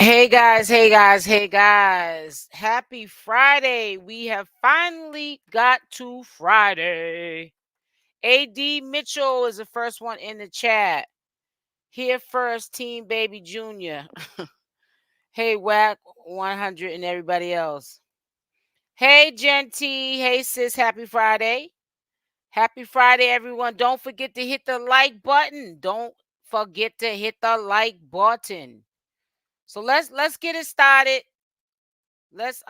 Hey guys, hey guys, hey guys. Happy Friday. We have finally got to Friday. AD Mitchell is the first one in the chat. Here first, Team Baby Junior. Hey Wack 100 and everybody else. Hey Genty. Hey sis, happy Friday. Happy Friday, everyone. Don't forget to hit the like button. Don't forget to hit the like button. So let's get it started. Let's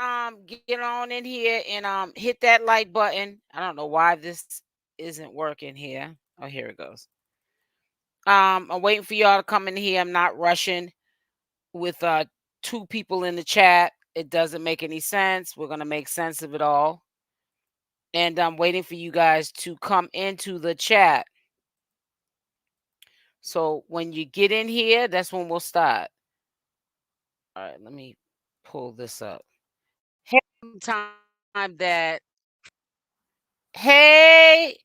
get on in here and hit that like button. I don't know why this isn't working here. Oh, here it goes. I'm waiting for y'all to come in here. I'm not rushing with two people in the chat. It doesn't make any sense. We're gonna make sense of it all. And I'm waiting for you guys to come into the chat. So when you get in here, that's when we'll start. All right, let me pull this up. Hey, time that. Hey,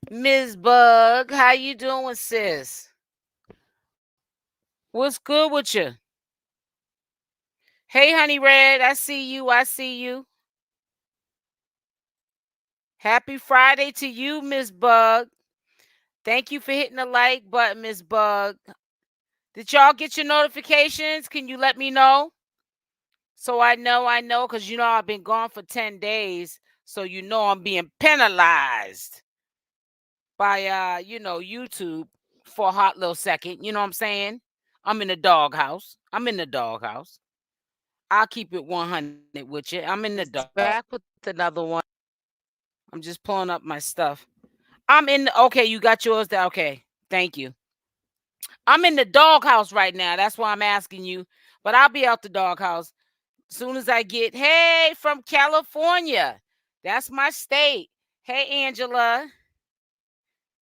Ms. Bug, how you doing, sis? What's good with you? Hey, Honey Red, I see you. I see you. Happy Friday to you, Miss Bug. Thank you for hitting the like button, Miss Bug. Did y'all get your notifications? Can you let me know? So I know, because I've been gone for 10 days. So I'm being penalized by YouTube for a hot little second. You know what I'm saying? I'm in the doghouse. I'll keep it 100 with you. I'm in the back with another one. I'm just pulling up my stuff. Okay, you got yours there. Okay, thank you. I'm in the doghouse right now. That's why I'm asking you. But I'll be out the doghouse as soon as I get, hey, from California. That's my state. Hey, Angela.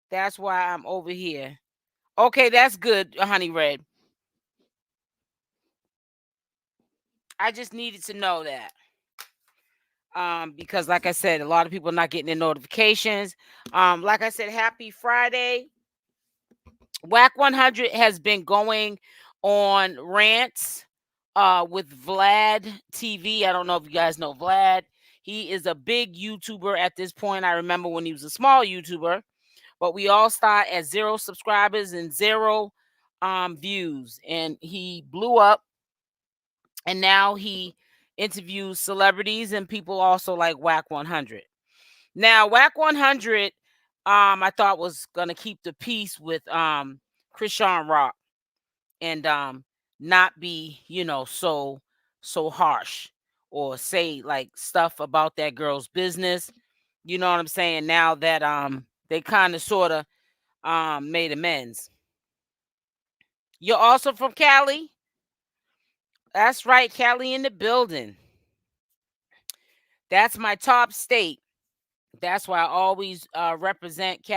That's why I'm over here. Okay, that's good, Honey Red. I just needed to know that. Because like I said, a lot of people are not getting their notifications. Like I said, happy Friday. Wack 100 has been going on rants with Vlad TV. I don't know if you guys know Vlad. He is a big YouTuber at this point. I remember when he was a small YouTuber, but we all start at 0 subscribers and 0 views, and he blew up, and now he interviews celebrities and people also like Wack 100. Now, Wack 100, I thought was gonna keep the peace with Chrisean Rock and not be, so harsh or say like stuff about that girl's business. You know what I'm saying? Now that they kind of sort of made amends. You're also from Cali? That's right, Cali in the building. That's my top state. That's why I always represent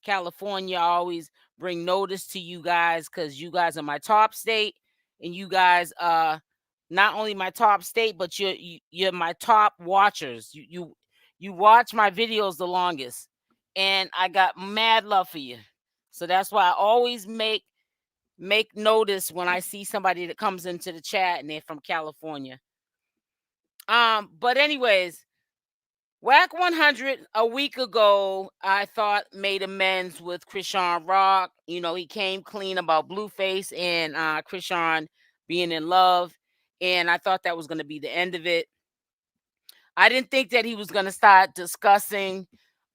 California. I always bring notice to you guys because you guys are my top state, and you guys not only my top state, but you're my top watchers. You watch my videos the longest, and I got mad love for you. So that's why I always make notice when I see somebody that comes into the chat and they're from California. But anyways, Wack 100 a week ago, I thought made amends with Chrisean Rock. He came clean about Blueface and Chrisean being in love. And I thought that was going to be the end of it. I didn't think that he was going to start discussing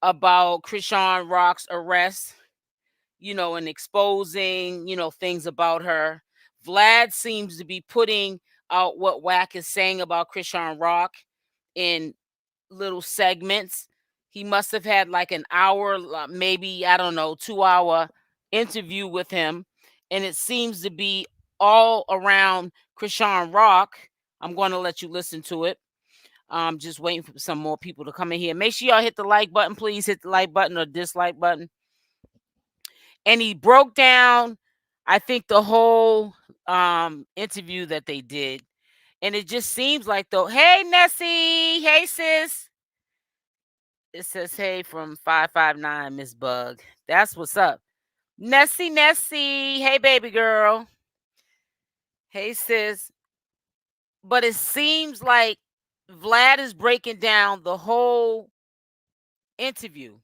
about Chrisean Rock's arrest, and exposing, things about her. Vlad seems to be putting out what Wack is saying about Chrisean Rock in little segments. He must have had like an hour, maybe, I don't know, 2-hour interview with him. And it seems to be all around Chrisean Rock. I'm going to let you listen to it. I'm just waiting for some more people to come in here. Make sure y'all hit the like button, please. Hit the like button or dislike button. And he broke down, I think, the whole interview that they did. And it just seems like, though, hey, Nessie. Hey, sis. It says, hey, from 559, Miss Bug. That's what's up. Nessie. Hey, baby girl. Hey, sis. But it seems like Vlad is breaking down the whole interview.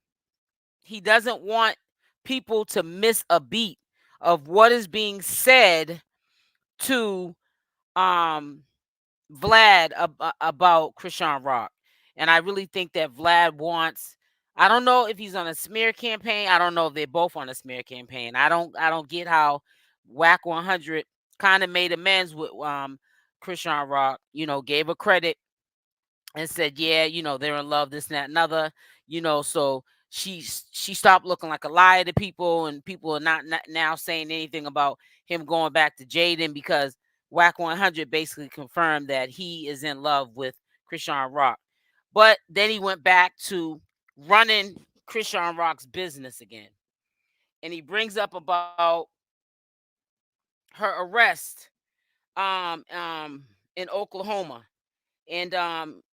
He doesn't want people to miss a beat of what is being said to um Vlad about Chrisean Rock. And I really think that Vlad wants, I don't know if he's on a smear campaign. I don't know if they're both on a smear campaign. I don't get how Wack 100 kind of made amends with Chrisean Rock, gave her credit and said, yeah, they're in love, this and that and other, so she stopped looking like a liar to people, and people are not now saying anything about him going back to Jaidyn, because Wack 100 basically confirmed that he is in love with Chrisean Rock. But then he went back to running Chrisean Rock's business again. And he brings up about her arrest in Oklahoma. And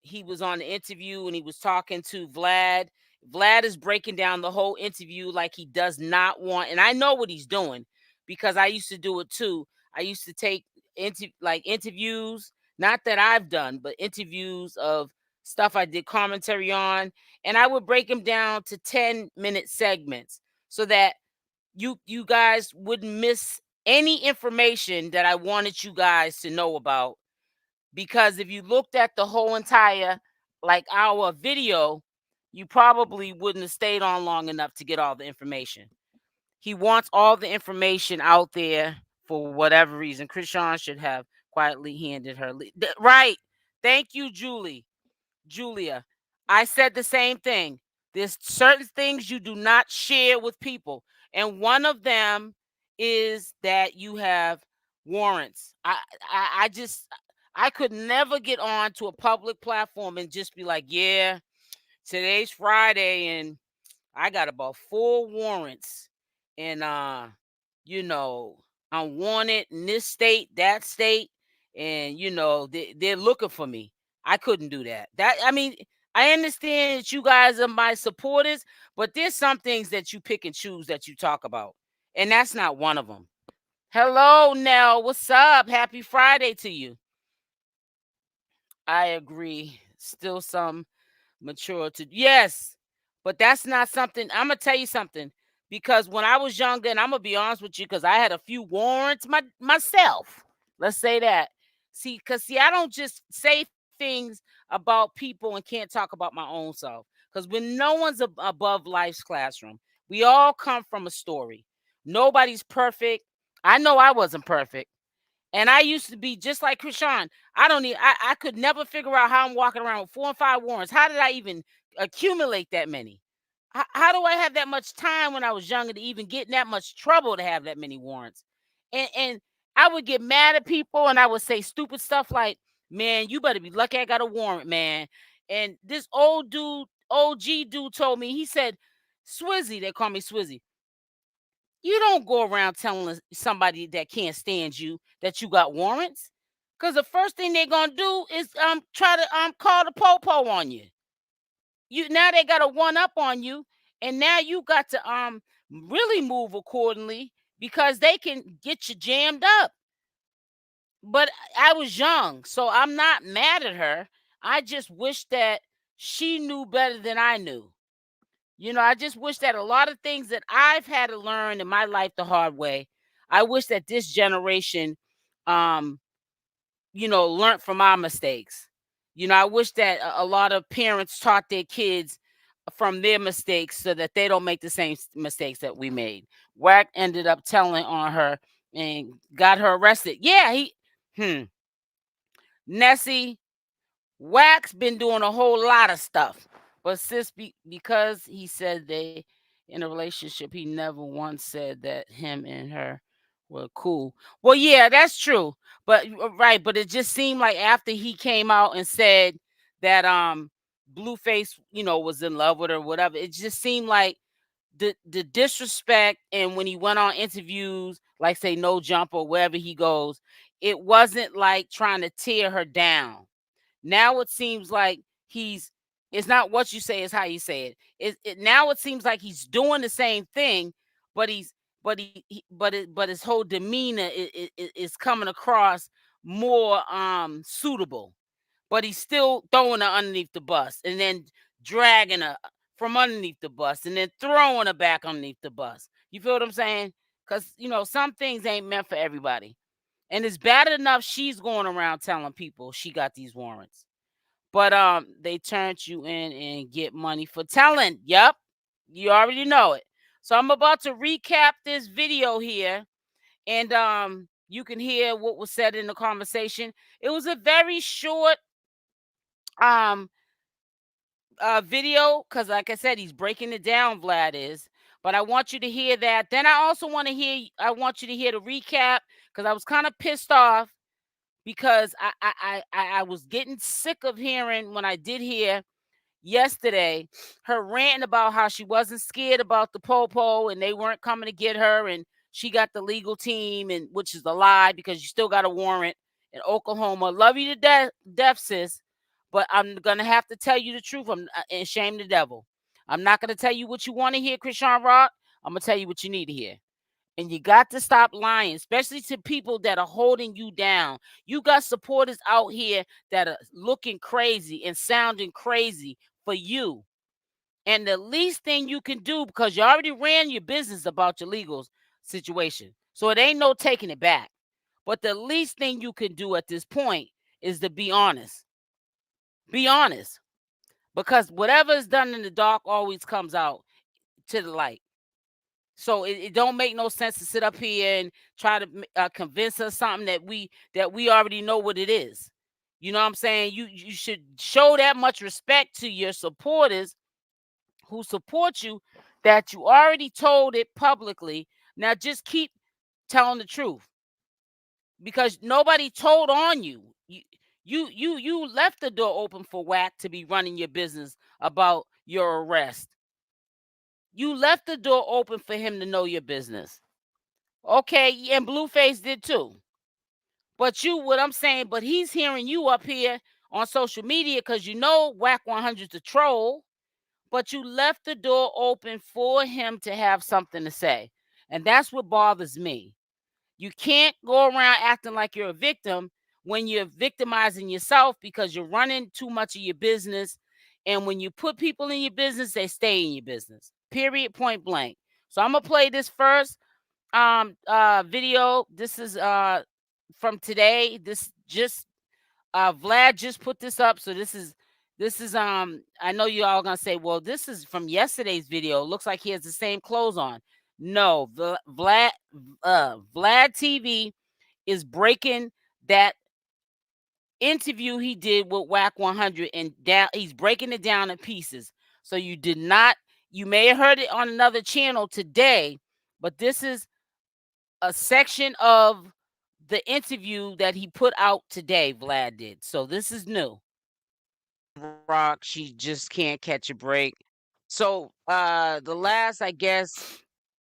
he was on the interview and he was talking to Vlad. Vlad is breaking down the whole interview like he does not want, and I know what he's doing because I used to do it too. I used to take interviews, not that I've done, but interviews of stuff I did commentary on, and I would break them down to 10-minute segments so that you guys wouldn't miss any information that I wanted you guys to know about. Because if you looked at the whole entire like our video, you probably wouldn't have stayed on long enough to get all the information. He wants all the information out there for whatever reason. Chrisean should have quietly handed her right. Thank you, Julia. I said the same thing. There's certain things you do not share with people, and one of them is that you have warrants. I just I could never get on to a public platform and just be like, yeah, today's Friday and I got about 4 warrants, and you know, I'm wanted in this state, that state, and they're looking for me. I couldn't do that. I mean, I understand that you guys are my supporters, but there's some things that you pick and choose that you talk about, and that's not one of them. Hello, Nell. What's up? Happy Friday to you. I agree. Still some mature to, yes, but that's not something. I'm gonna tell you something, because when I was younger, and I'm gonna be honest with you, because I had a few warrants myself. Let's say that. See, I don't just say things about people and can't talk about my own self. Because when no one's above life's classroom, we all come from a story. Nobody's perfect. I know I wasn't perfect. And I used to be just like Chrisean. I could never figure out how I'm walking around with 4 and 5 warrants. How did I even accumulate that many? How do I have that much time when I was younger to even get in that much trouble to have that many warrants? And I would get mad at people and I would say stupid stuff like, man, you better be lucky I got a warrant, man. And this old dude, OG dude told me, he said, Swizzy, they call me Swizzy, you don't go around telling somebody that can't stand you that you got warrants. Cause the first thing they're gonna do is try to call the popo on you. You now they got a one up on you, and now you got to really move accordingly because they can get you jammed up. But I was young, so I'm not mad at her. I just wish that she knew better than I knew. I just wish that a lot of things that I've had to learn in my life the hard way, I wish that this generation, um, learned from our mistakes. I wish that a lot of parents taught their kids from their mistakes so that they don't make the same mistakes that we made. Wack ended up telling on her and got her arrested. Yeah, Nessie, Wack's been doing a whole lot of stuff, but because he said they in a relationship, he never once said that him and her were cool. Well, yeah, that's true, but right, but it just seemed like after he came out and said that Blueface, was in love with her, or whatever, it just seemed like the disrespect, and when he went on interviews, like say No Jump or wherever he goes, it wasn't like trying to tear her down. Now it seems like it's not what you say, it's how you say it. Now it seems like he's doing the same thing, but but his whole demeanor is coming across more suitable. But he's still throwing her underneath the bus and then dragging her from underneath the bus and then throwing her back underneath the bus. You feel what I'm saying? Because, some things ain't meant for everybody. And it's bad enough she's going around telling people she got these warrants. But they turned you in and get money for telling. Yep. You already know it. So I'm about to recap this video here, and you can hear what was said in the conversation. It was a very short um video, because like I said, he's breaking it down, Vlad is. But I want you to hear that. Then I also want you to hear the recap, because I was kind of pissed off because I was getting sick of hearing, when I did hear yesterday, her ranting about how she wasn't scared about the popo and they weren't coming to get her, and she got the legal team, and which is a lie, because you still got a warrant in Oklahoma. Love you to death, sis, but I'm gonna have to tell you the truth. And shame the devil. I'm not gonna tell you what you want to hear, Chrisean Rock. I'm gonna tell you what you need to hear. And you got to stop lying, especially to people that are holding you down. You got supporters out here that are looking crazy and sounding crazy for you. And the least thing you can do, because you already ran your business about your legal situation, so it ain't no taking it back. But the least thing you can do at this point is to be honest. Be honest. Because whatever is done in the dark always comes out to the light. So it don't make no sense to sit up here and try to convince us something that we already know what it is. You know what I'm saying? You should show that much respect to your supporters who support you, that you already told it publicly. Now just keep telling the truth, because nobody told on you. You left the door open for Wack to be running your business about your arrest. You left the door open for him to know your business. Okay, and Blueface did too. But what I'm saying, but he's hearing you up here on social media because you know Wack 100's a troll, but you left the door open for him to have something to say. And that's what bothers me. You can't go around acting like you're a victim when you're victimizing yourself, because you're running too much of your business. And when you put people in your business, they stay in your business. Period, point blank. So I'm gonna play this first video. This is from today. This just Vlad just put this up. So this is I know you all gonna say, well, this is from yesterday's video. Looks like he has the same clothes on. No, Vlad TV is breaking that interview he did with Wack 100, and down, he's breaking it down in pieces. So you may have heard it on another channel today, but this is a section of the interview that he put out today. Vlad did. So this is new. Rock, she just can't catch a break. So the last, I guess,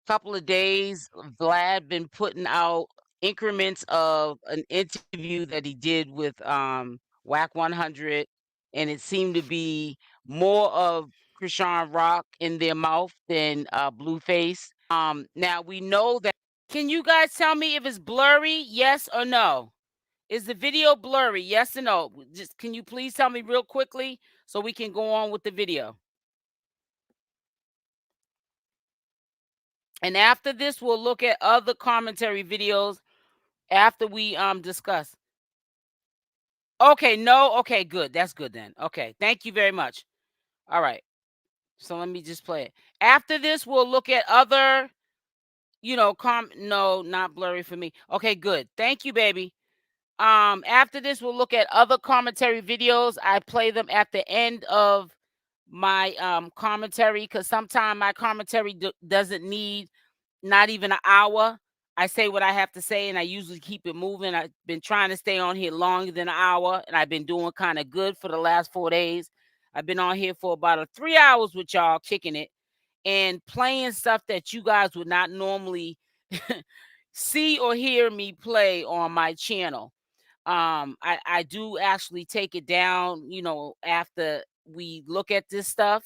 couple of days, Vlad been putting out increments of an interview that he did with Wack 100, and it seemed to be more of Chrisean Rock in their mouth than Blueface. Now we know that. Can you guys tell me if it's blurry? Yes or no? Is the video blurry? Yes or no? Just can you please tell me real quickly so we can go on with the video? And after this, we'll look at other commentary videos after we discuss. Okay, no, okay, good. That's good then. Okay, thank you very much. All right. So let me just play it. After this, we'll look at other, no, not blurry for me. Okay, good. Thank you, baby. After this, we'll look at other commentary videos. I play them at the end of my commentary, because sometimes my commentary doesn't need not even an hour. I say what I have to say, and I usually keep it moving. I've been trying to stay on here longer than an hour, and I've been doing kind of good for the last 4 days. I've been on here for about 3 hours with y'all, kicking it and playing stuff that you guys would not normally see or hear me play on my channel. I do actually take it down, after we look at this stuff.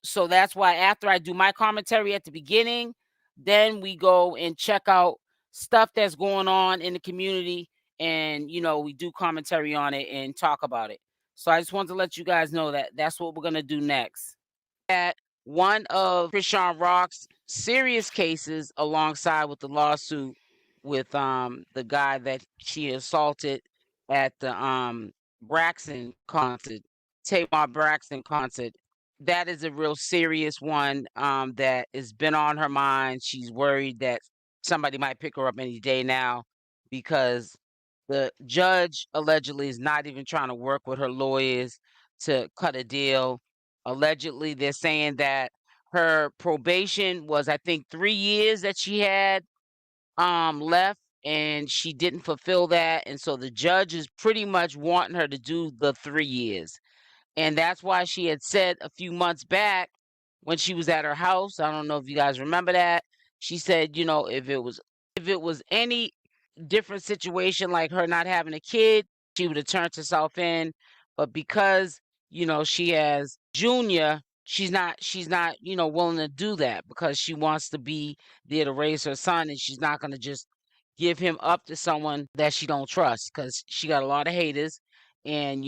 So that's why after I do my commentary at the beginning, then we go and check out stuff that's going on in the community and we do commentary on it and talk about it. So I just wanted to let you guys know that that's what we're gonna do next. At one of Chrisean Rock's serious cases, alongside with the lawsuit with the guy that she assaulted at the Braxton concert, Tamar Braxton concert. That is a real serious one that has been on her mind. She's worried that somebody might pick her up any day now, because the judge allegedly is not even trying to work with her lawyers to cut a deal. Allegedly, they're saying that her probation was, I think, 3 years that she had left, and she didn't fulfill that. And so the judge is pretty much wanting her to do the 3 years. And that's why she had said a few months back when she was at her house, I don't know if you guys remember that, she said, if it was any different situation, like her not having a kid, she would have turned herself in. But because, she has Junior, she's not, willing to do that, because she wants to be there to raise her son, and she's not going to just give him up to someone that she don't trust, because she got a lot of haters. And,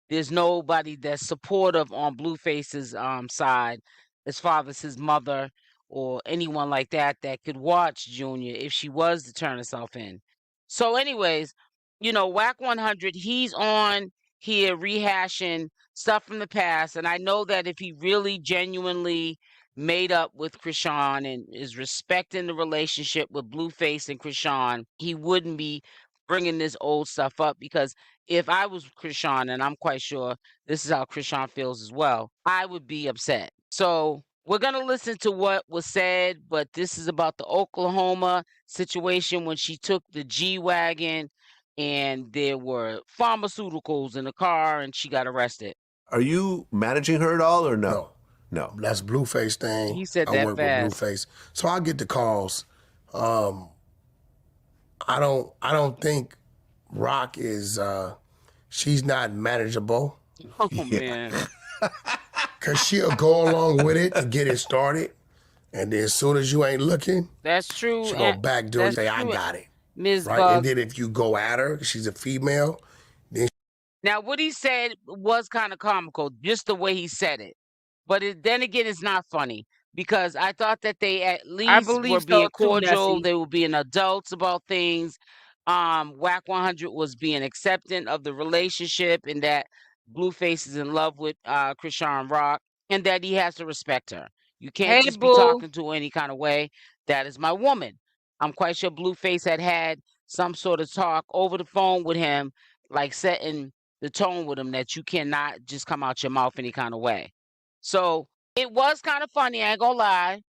there's nobody that's supportive on Blueface's side, as far as his mother or anyone like that could watch Junior if she was to turn herself in. So anyways, Wack 100, he's on here rehashing stuff from the past. And I know that if he really genuinely made up with Chrisean and is respecting the relationship with Blueface and Chrisean, he wouldn't be bringing this old stuff up. Because if I was Chrisean, and I'm quite sure this is how Chrisean feels as well, I would be upset. So we're going to listen to what was said, but this is about the Oklahoma situation when she took the G-Wagon and there were pharmaceuticals in the car and she got arrested. Are you managing her at all or no? No. That's Blueface thing. He said I that work fast. with Blueface. So I get the calls. I don't think Rock is she's not manageable. Oh man. Cause she'll go along with it to get it started. And then as soon as you ain't looking, that's true. She'll go back door and say, I got it. Ms. Right? Bug. And then if you go at her, she's a female, then now what he said was kind of comical, just the way he said it. But then again, it's not funny, because I thought that they at least were being cordial. They were being adults about things. Wack 100 was being accepting of the relationship, and that Blueface is in love with Chrisean Rock, and that he has to respect her. You can't just be talking to her any kind of way. That is my woman. I'm quite sure Blueface had some sort of talk over the phone with him, like setting the tone with him that you cannot just come out your mouth any kind of way. So it was kind of funny, I ain't gonna lie,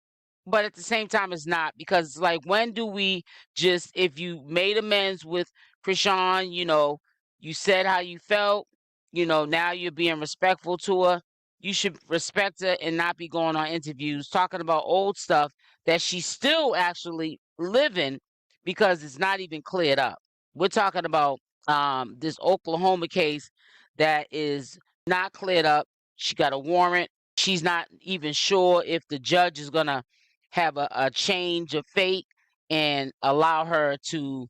but at the same time it's not, because like, when do we just, if you made amends with Chrisean, you said how you felt, now you're being respectful to her, you should respect her and not be going on interviews talking about old stuff that she's still actually living, because it's not even cleared up. We're talking about this Oklahoma case that is not cleared up. She got a warrant. She's not even sure if the judge is gonna have a change of fate and allow her to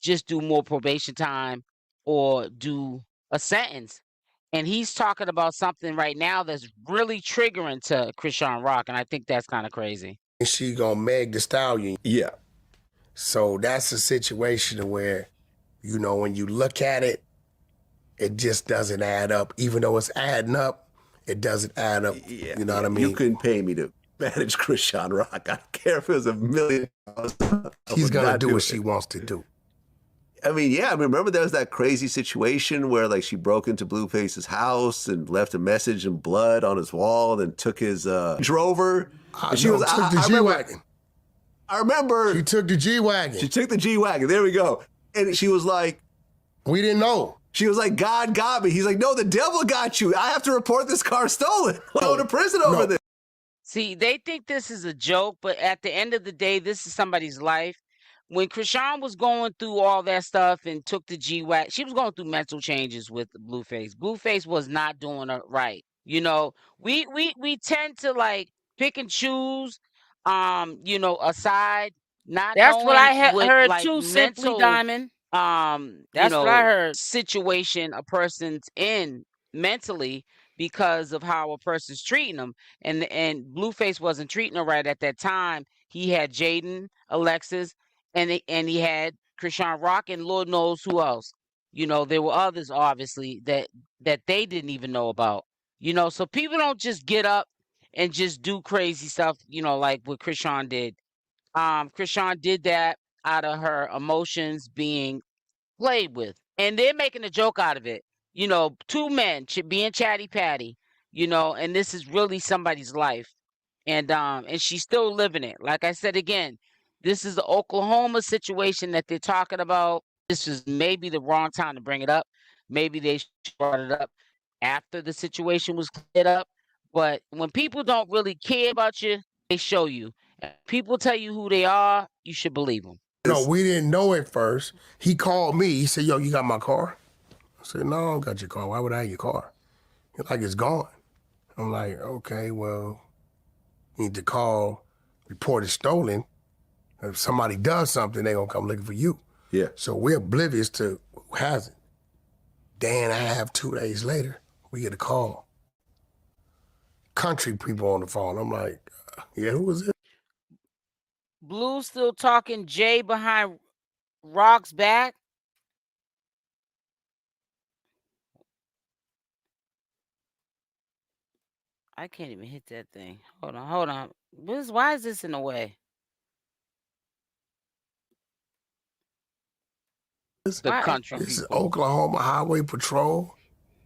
just do more probation time or do a sentence. And he's talking about something right now that's really triggering to Chrisean Rock, and I think that's kind of crazy. she gonna Meg the Stallion. Yeah. So that's a situation where, when you look at it, it just doesn't add up. Even though it's adding up, it doesn't add up. Yeah, you know what I mean? You couldn't pay me to manage Chrisean Rock. I don't care if it was $1 million. She's gonna do what she wants to do. I mean, yeah, I mean, remember there was that crazy situation where like she broke into Blueface's house and left a message in blood on his wall, and then took his Drover. She took the G-Wagon. I remember. She took the G-Wagon. She took the G-Wagon. There we go. And she was like, we didn't know. She was like, God got me. He's like, no, the devil got you. I have to report this car stolen. Go to prison over this. See, they think this is a joke, but at the end of the day, this is somebody's life. When Chrisean was going through all that stuff and took the G-Wack, she was going through mental changes with Blueface. Blueface was not doing it right. We tend to like pick and choose, a side, not That's knowing what I what, heard like, too, Simply mental Diamond. That's what I heard. Situation a person's in mentally because of how a person's treating them, and Blueface wasn't treating her right at that time. He had Jaidyn, Alexis, and he had Chrisean Rock, and Lord knows who else. There were others obviously that they didn't even know about. So people don't just get up and just do crazy stuff. Like what Chrisean did. Chrisean did that out of her emotions being played with, and they're making a joke out of it. Two men being chatty patty, and this is really somebody's life, and she's still living it. Like I said again, this is the Oklahoma situation that they're talking about. This is maybe the wrong time to bring it up. Maybe they brought it up after the situation was cleared up. But when people don't really care about you, they show you. If people tell you who they are, you should believe them. No, we didn't know at first. He called me. He said, yo, you got my car? I said, no, I don't got your car. Why would I have your car? He's like, it's gone. I'm like, okay, well, you need to call, report it stolen. If somebody does something, they gonna come looking for you. Yeah. So we're oblivious to who has it. Day and a half, 2 days later, we get a call. Country people on the phone. I'm like, yeah, who was it? Blue still talking Jay behind Rock's back. I can't even hit that thing. Hold on. Why is this in the way? The country This is people. Oklahoma Highway Patrol.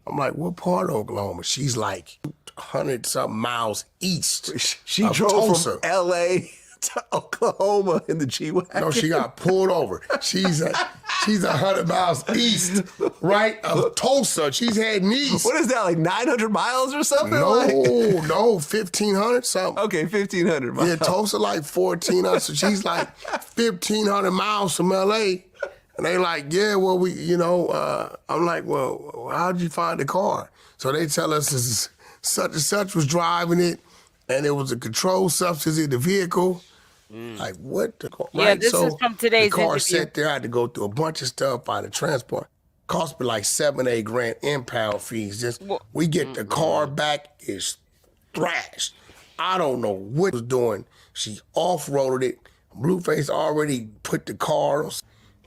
I'm like, what part of Oklahoma? She's like 100-something miles east. She of drove Tulsa. from L.A. to Oklahoma in the G-Wagon. No, she got pulled over. She's 100 miles east, right, of Tulsa. She's heading east. What is that, like 900 miles or something? No, 1,500 something. Okay, 1,500 miles. Yeah, Tulsa like 1,400. So she's like 1,500 miles from L.A. And they like, yeah, well, I'm like, well, how'd you find the car? So they tell us this such and such was driving it, and there was a controlled substance in the vehicle. Like, what? Yeah, right? this is from today's The car interview. sat there. I had to go through a bunch of stuff by the transport. Cost me like $7-8 grand impound fees. We get the car back, it's thrashed. I don't know what it was doing. She off-roaded it. Blueface already put the car on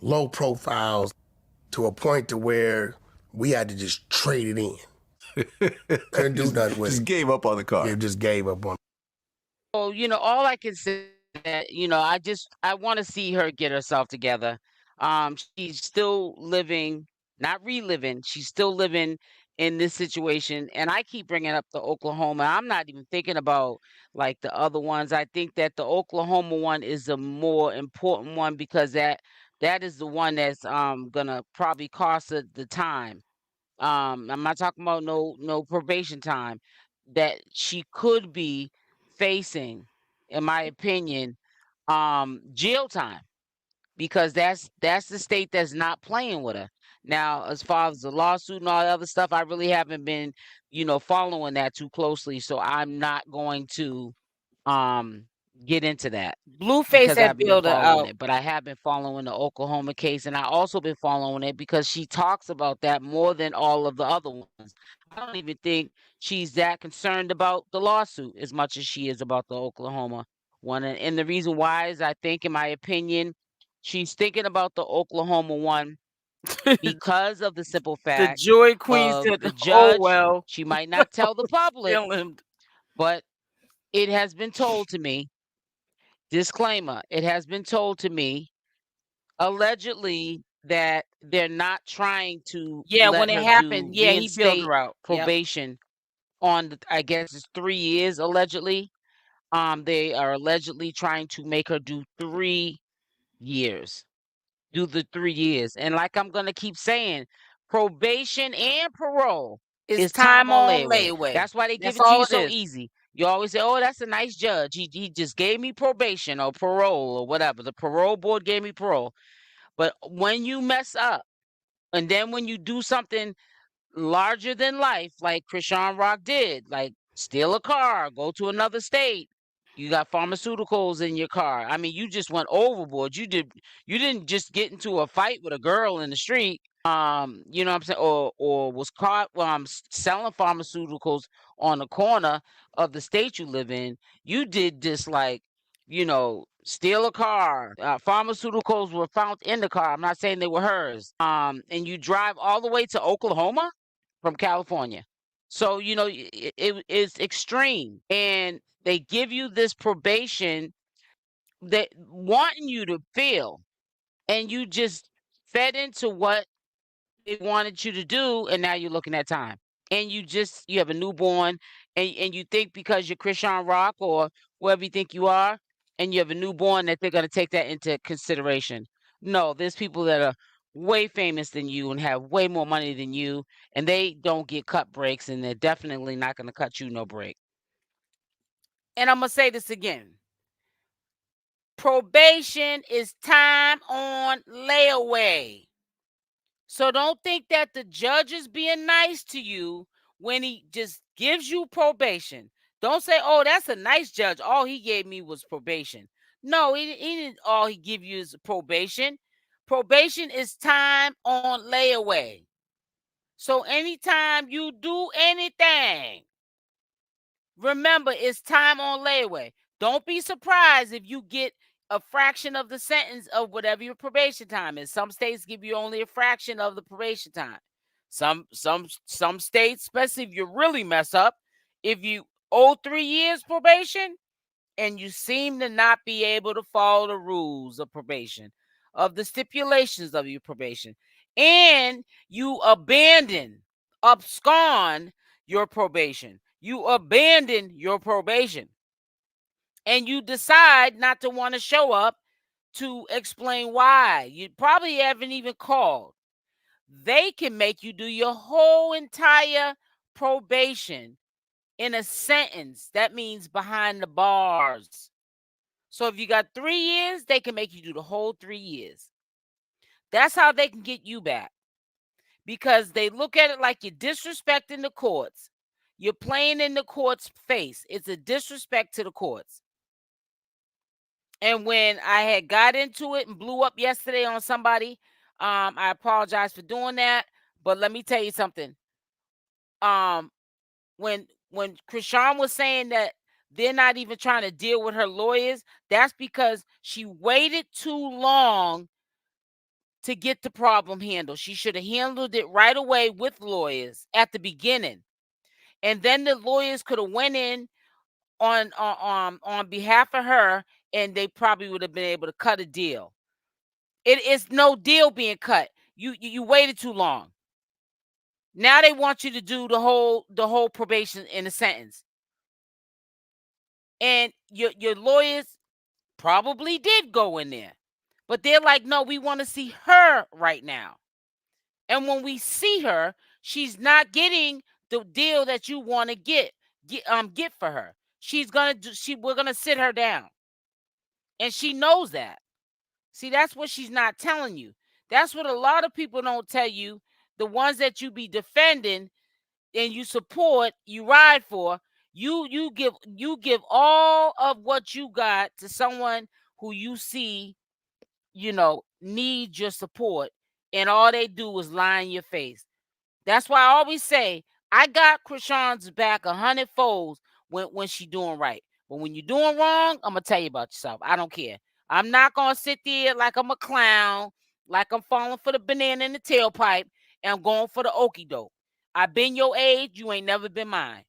low profiles to a point to where we had to just trade it in. Couldn't do nothing with it. Just gave up on the car. Yeah, just gave up on it. So, all I can say is that, I want to see her get herself together. She's still living, not reliving, she's still living in this situation. And I keep bringing up the Oklahoma. I'm not even thinking about like the other ones. I think that the Oklahoma one is a more important one because that is the one that's gonna probably cost her the time. I'm not talking about no probation time that she could be facing, in my opinion, jail time because that's the state that's not playing with her. Now, as far as the lawsuit and all the other stuff, I really haven't been, following that too closely. So I'm not going to get into that. Blueface had built out it, but I have been following the Oklahoma case, and I also been following it because she talks about that more than all of the other ones. I don't even think she's that concerned about the lawsuit as much as she is about the Oklahoma one. And the reason why is I think, in my opinion, she's thinking about the Oklahoma one because of the simple fact the Joy Queen of said, the judge. "Oh well." She might not tell the public, Kill him. but it has been told to me. Disclaimer: it has been told to me, allegedly, that they're not trying to Yeah, let when it her happened, do yeah, he bailed reinstate her out. Yep. probation on the, I guess it's 3 years allegedly. They are allegedly trying to make her do 3 years. Do the 3 years. And like I'm gonna keep saying, probation and parole It's is time on layaway. layaway. That's why they give That's it to all you it so is. easy. You always say, "Oh, that's a nice judge. He just gave me probation or parole or whatever. The parole board gave me parole." But when you mess up, and then when you do something larger than life, like Chrisean Rock did, like steal a car, go to another state, You got pharmaceuticals in your car. I mean, you just went overboard. You didn't just get into a fight with a girl in the street. You know what I'm saying, or was caught selling pharmaceuticals on the corner of the state you live in. You did this like, steal a car. Pharmaceuticals were found in the car. I'm not saying they were hers. And you drive all the way to Oklahoma from California. So, it is extreme. And they give you this probation that wanting you to feel, and you just fed into what they wanted you to do, and now you're looking at time. And you have a newborn, and you think because you're Chrisean Rock or whoever you think you are, and you have a newborn that they're going to take that into consideration. No, there's people that are way famous than you and have way more money than you, and they don't get cut breaks, and they're definitely not going to cut you no break. And I'm going to say this again. Probation is time on layaway. So don't think that the judge is being nice to you when he just gives you probation. Don't say, oh, that's a nice judge. All he gave me was probation. No, he didn't. All he give you is probation. Probation is time on layaway. So anytime you do anything, remember, it's time on layaway. Don't be surprised if you get a fraction of the sentence of whatever your probation time is. Some states give you only a fraction of the probation time. Some states, especially if you really mess up, if you owe 3 years probation and you seem to not be able to follow the rules of probation, of the stipulations of your probation, and you abscond your probation. You abandon your probation, and you decide not to want to show up to explain why. You probably haven't even called. They can make you do your whole entire probation in a sentence. That means behind the bars. So if you got 3 years, they can make you do the whole 3 years. That's how they can get you back, because they look at it like you're disrespecting the courts. You're playing in the court's face. It's a disrespect to the courts. And when I had got into it and blew up yesterday on somebody, I apologize for doing that. But let me tell you something. When Chrisean was saying that they're not even trying to deal with her lawyers, that's because she waited too long to get the problem handled. She should have handled it right away with lawyers at the beginning. And then the lawyers could have went in on behalf of her, and they probably would have been able to cut a deal. It is no deal being cut. You waited too long. Now they want you to do the whole probation in a sentence. And your lawyers probably did go in there. But they're like, no, we want to see her right now. And when we see her, she's not getting the deal that you want to get for her. We're gonna sit her down. And she knows that. See, that's what she's not telling you. That's what a lot of people don't tell you. The ones that you be defending and you support, you ride for, you give all of what you got to someone who you see, needs your support, and all they do is lie in your face. That's why I always say I got Chrisean's back 100 folds when she doing right. But when you're doing wrong, I'm gonna tell you about yourself. I don't care. I'm not gonna sit there like I'm a clown, like I'm falling for the banana in the tailpipe, and I'm going for the okie doke. I've been your age, you ain't never been mine.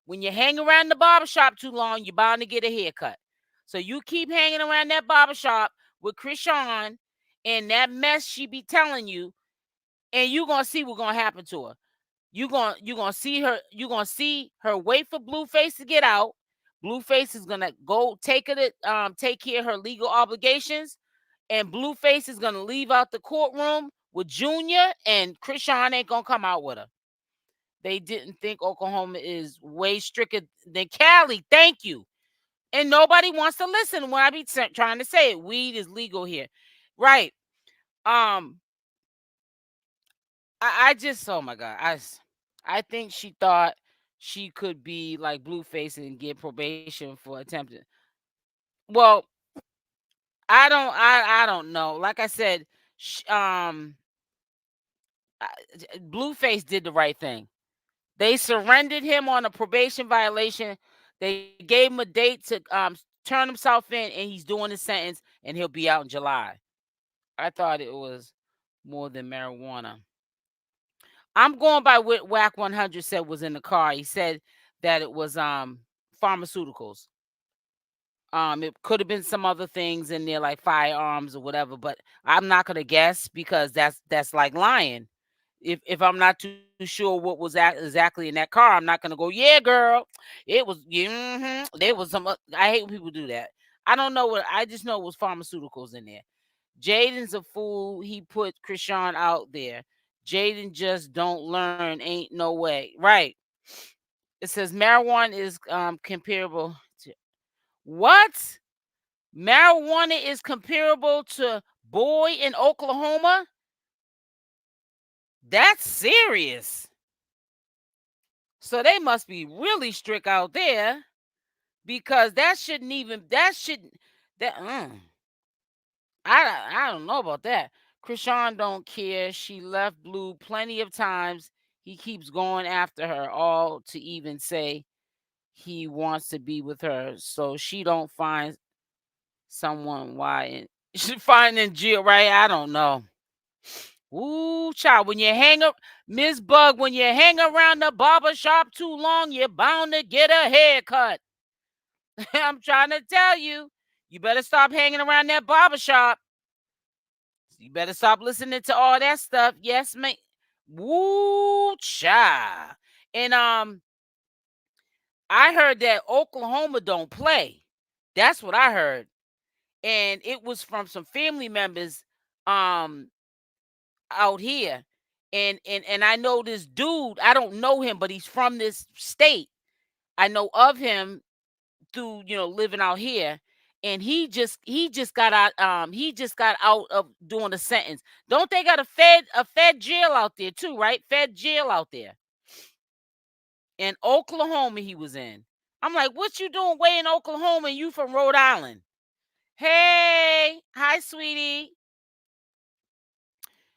When you hang around the barbershop too long, you're bound to get a haircut. So you keep hanging around that barbershop with Chrisean and that mess she be telling you, and you're gonna see what's gonna happen to her. You're gonna see her wait for Blueface to get out. Blueface is gonna go take her to take care of her legal obligations, and Blueface is gonna leave out the courtroom with Junior, and Chrisean ain't gonna come out with her. They didn't think Oklahoma is way stricter than Cali. Thank you. And nobody wants to listen when I be trying to say it. Weed is legal here, right? I just, oh my God, I think she thought she could be like Blueface and get probation for attempted. Well, I don't know. Like I said, Blueface did the right thing. They surrendered him on a probation violation. They gave him a date to turn himself in, and he's doing his sentence, and he'll be out in July. I thought it was more than marijuana. I'm going by what Wack 100 said was in the car. He said that it was pharmaceuticals. It could have been some other things in there like firearms or whatever, but I'm not gonna guess because that's like lying. If I'm not too sure what was exactly in that car, I'm not gonna go, yeah, girl, it was. Yeah, there was some. I hate when people do that. I don't know what. I just know it was pharmaceuticals in there. Jaidyn's a fool. He put Chrisean out there. Jaidyn just don't learn. Ain't no way. Right. It says marijuana is comparable to what? Marijuana is comparable to boy in Oklahoma? That's serious. So they must be really strict out there because that shouldn't even that shouldn't that I don't know about that. Chrisean don't care. She left Blue plenty of times. He keeps going after her all to even say he wants to be with her. So she don't find someone why she find in jail, right? I don't know. Ooh, child, when you hang up, Miss Bug, when you hang around the barber shop too long, you're bound to get a haircut. I'm trying to tell you, you better stop hanging around that barber shop. You better stop listening to all that stuff. Yes, ma'am. Woo, child. And I heard that Oklahoma don't play. That's what I heard. And it was from some family members out here. And I know this dude, I don't know him, but he's from this state. I know of him through, living out here. And he just got out of doing a sentence. Don't they got a fed jail out there too, right? Fed jail out there. In Oklahoma he was in. I'm like, what you doing way in Oklahoma and you from Rhode Island? Hey, hi, sweetie.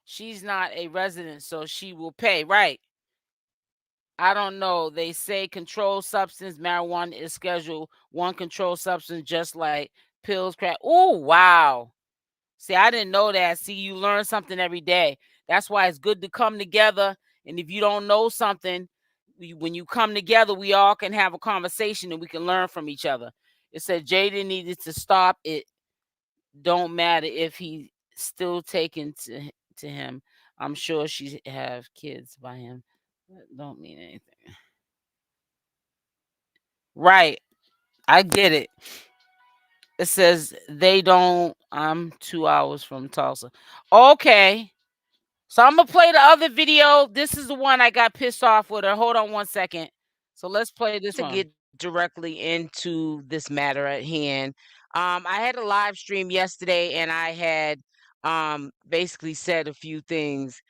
She's not a resident, so she will pay. Right. I don't know. They say controlled substance, marijuana is Schedule 1 controlled substance, just like pills, crack. Oh, wow. See, I didn't know that. See, you learn something every day. That's why it's good to come together. And if you don't know something, when you come together, we all can have a conversation and we can learn from each other. It said Jaidyn needed to stop. It don't matter if he still taken to him. I'm sure she have kids by him. That don't mean anything. Right. I get it. It says they don't. I'm 2 hours from Tulsa. Okay. So I'm gonna play the other video. This is the one I got pissed off with her. Hold on 1 second. So let's play this one. To get directly into this matter at hand. I had a live stream yesterday and I had basically said a few things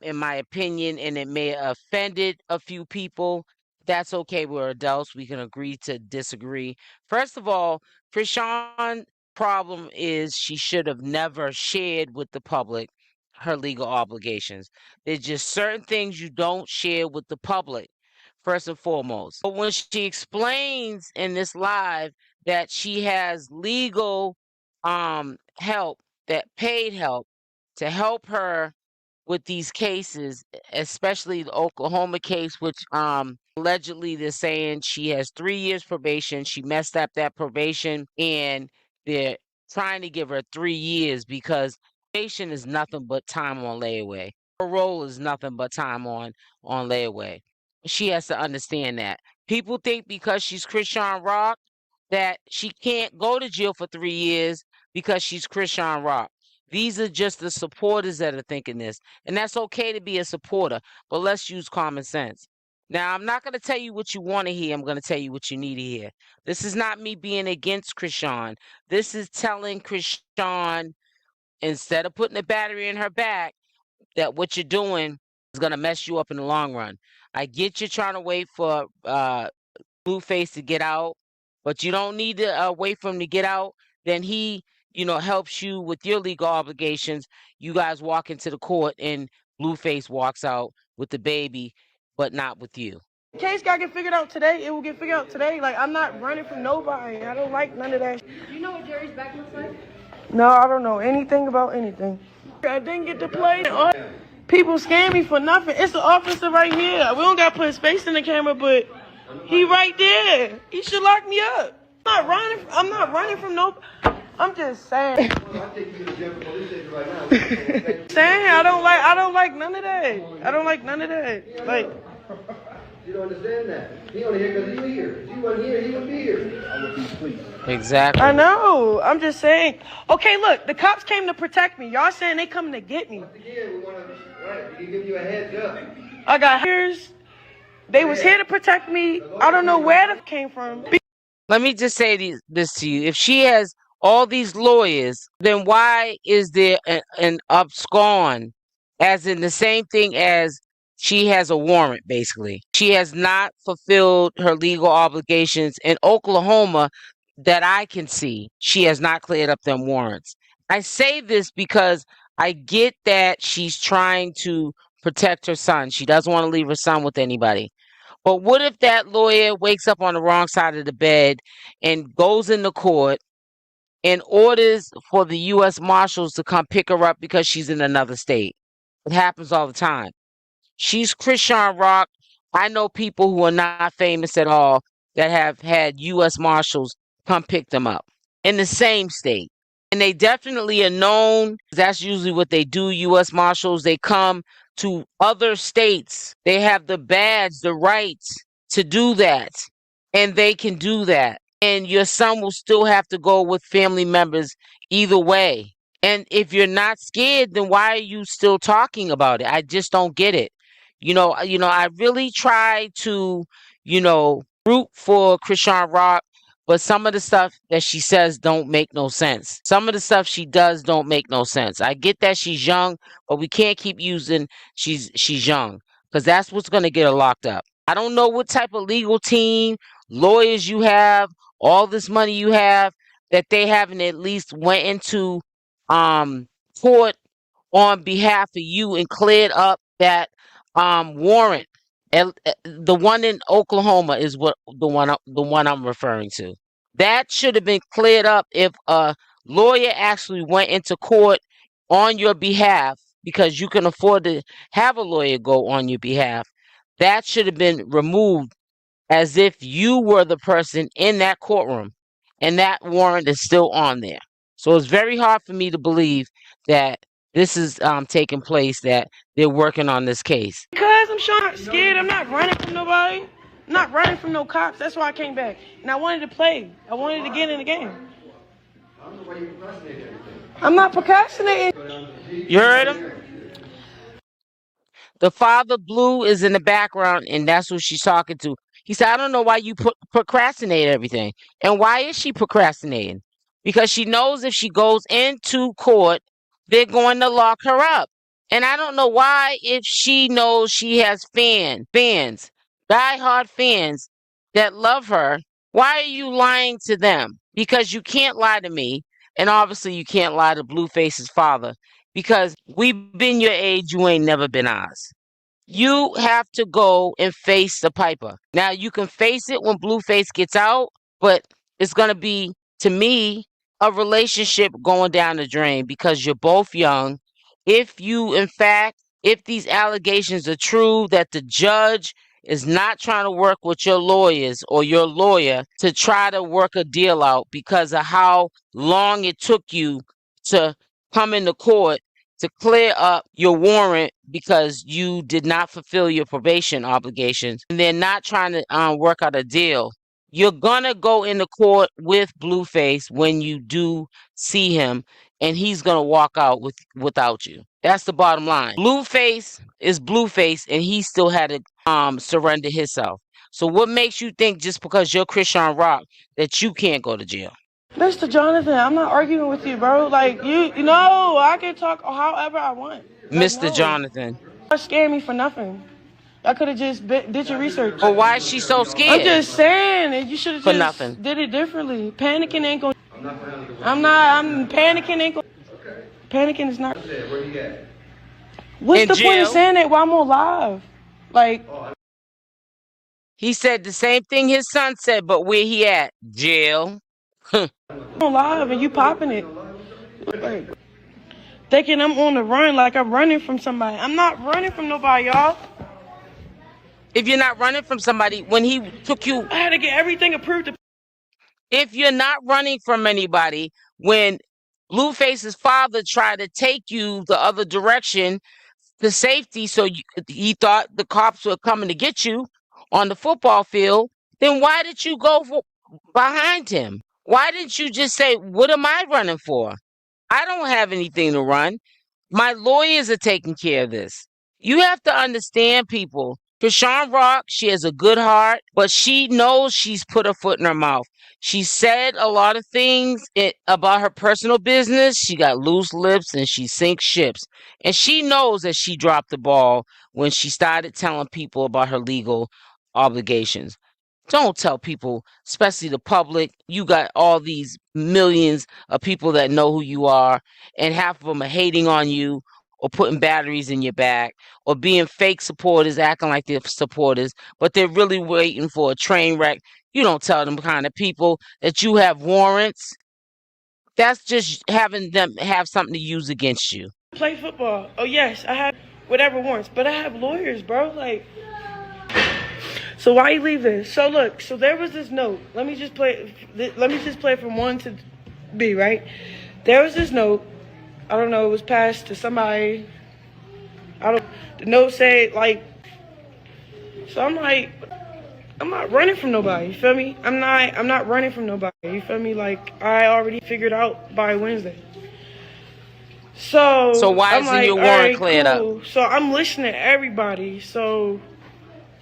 in my opinion, and it may have offended a few people. That's okay. We're adults. We can agree to disagree. First of all, Chrisean's problem is she should have never shared with the public her legal obligations. There's just certain things you don't share with the public, first and foremost. But when she explains in this live that she has legal help, that paid help to help her with these cases, especially the Oklahoma case, which allegedly they're saying she has 3 years probation. She messed up that probation and they're trying to give her 3 years because probation is nothing but time on layaway. Parole is nothing but time on layaway. She has to understand that. People think because she's Chrisean Rock that she can't go to jail for 3 years because she's Chrisean Rock. These are just the supporters that are thinking this. And that's okay to be a supporter, but let's use common sense. Now, I'm not going to tell you what you want to hear. I'm going to tell you what you need to hear. This is not me being against Chrisean. This is telling Chrisean, instead of putting a battery in her back, that what you're doing It's gonna mess you up in the long run. I get you trying to wait for Blueface to get out, but you don't need to wait for him to get out. Then he, helps you with your legal obligations. You guys walk into the court, and Blueface walks out with the baby, but not with you. Case gotta get figured out today. It will get figured out today. Like, I'm not running from nobody. I don't like none of that. Do you know what Jerry's back looks like? No, I don't know anything about anything. I didn't get to play. People scam me for nothing. It's the officer right here. We don't gotta put his face in the camera, but he right there. He should lock me up. I'm not running from nobody. I'm just saying. Saying I don't like none of that. I don't like none of that. Like. You don't understand that. He only here because he's here. If you weren't here, he wouldn't be here. I would be asleep. Exactly. I know. I'm just saying. Okay, look, the cops came to protect me. Y'all saying they coming to get me. Once again, we want to, right, we give you a heads up. I got ears. They was here to protect me. I don't know where that came from. Let me just say this to you. If she has all these lawyers, then why is there an abscond, as in the same thing as she has a warrant, basically? She has not fulfilled her legal obligations in Oklahoma that I can see. She has not cleared up them warrants. I say this because I get that she's trying to protect her son. She doesn't want to leave her son with anybody. But what if that lawyer wakes up on the wrong side of the bed and goes into court and orders for the U.S. Marshals to come pick her up because she's in another state? It happens all the time. She's Chrisean Rock. I know people who are not famous at all that have had U.S. Marshals come pick them up in the same state. And they definitely are known. That's usually what they do, U.S. Marshals. They come to other states. They have the badge, the rights to do that. And they can do that. And your son will still have to go with family members either way. And if you're not scared, then why are you still talking about it? I just don't get it. I really try to, root for Chrisean Rock, but some of the stuff that she says don't make no sense. Some of the stuff she does don't make no sense. I get that she's young, but we can't keep using she's young, because that's what's going to get her locked up. I don't know what type of legal team, lawyers you have, all this money you have, that they haven't at least went into court on behalf of you and cleared up that warrant. The one in Oklahoma is the one I'm referring to. That should have been cleared up if a lawyer actually went into court on your behalf, because you can afford to have a lawyer go on your behalf. That should have been removed as if you were the person in that courtroom, and that warrant is still on there. So it's very hard for me to believe that this is taking place, that they're working on this case. Because I'm scared. I'm not running from nobody. I'm not running from no cops. That's why I came back. And I wanted to play. I wanted to get in the game. I'm not procrastinating. You heard him? The father, Blue, is in the background, and that's who she's talking to. He said, I don't know why you procrastinate everything. And why is she procrastinating? Because she knows if she goes into court, they're going to lock her up. And I don't know why, if she knows she has fans, diehard fans that love her, why are you lying to them? Because you can't lie to me. And obviously you can't lie to Blueface's father, because we've been your age, you ain't never been ours. You have to go and face the piper. Now, you can face it when Blueface gets out, but it's going to be, to me, a relationship going down the drain, because you're both young. If these allegations are true, that the judge is not trying to work with your lawyers or your lawyer to try to work a deal out because of how long it took you to come into court to clear up your warrant because you did not fulfill your probation obligations, and they're not trying to work out a deal, you're gonna go into court with Blueface when you do see him, and he's gonna walk out without you. That's the bottom line. Blueface is Blueface, and he still had to surrender himself. So what makes you think just because you're Chrisean Rock that you can't go to jail? Mr. Jonathan, I'm not arguing with you, bro. Like, you know, I can talk however I want. Like, Mr. Jonathan. Scared me for nothing. I could have just did your research. But why is she so scared? I'm just saying that you should have For just nothing. did it differently. Panicking ain't gonna. I'm panicking ain't gonna. Panicking is not. Where you at? What's In the point jail. of saying that while I'm on live? Like, He said the same thing his son said, but where he at? Jail. I'm on live and you popping it. Like, thinking I'm on the run like I'm running from somebody. I'm not running from nobody, y'all. If you're not running from somebody, when he took you, I had to get everything approved. if you're not running from anybody, when Blueface's father tried to take you the other direction to safety, so he thought the cops were coming to get you on the football field, then why did you go behind him? Why didn't you just say, what am I running for? I don't have anything to run. My lawyers are taking care of this. You have to understand, people. Chrisean Rock, she has a good heart, but she knows she's put her foot in her mouth. She said a lot of things about her personal business. She got loose lips and she sinks ships. And she knows that she dropped the ball when she started telling people about her legal obligations. Don't tell people, especially the public. You got all these millions of people that know who you are, and half of them are hating on you or putting batteries in your back or being fake supporters, acting like they're supporters, but they're really waiting for a train wreck. You don't tell them kind of people that you have warrants. That's just having them have something to use against you. Play football. Oh, yes, I have whatever warrants, but I have lawyers, bro. Like, so why you leave this? So look, so there was this note. Let me just play from 1 to B, right? There was this note. I don't know, it was passed to somebody. The note said, like, so I'm like, I'm not running from nobody, you feel me? I'm not running from nobody, you feel me? Like, I already figured out by Wednesday. So why I'm isn't like, your warrant all right, cleared cool. up? So I'm listening to everybody. So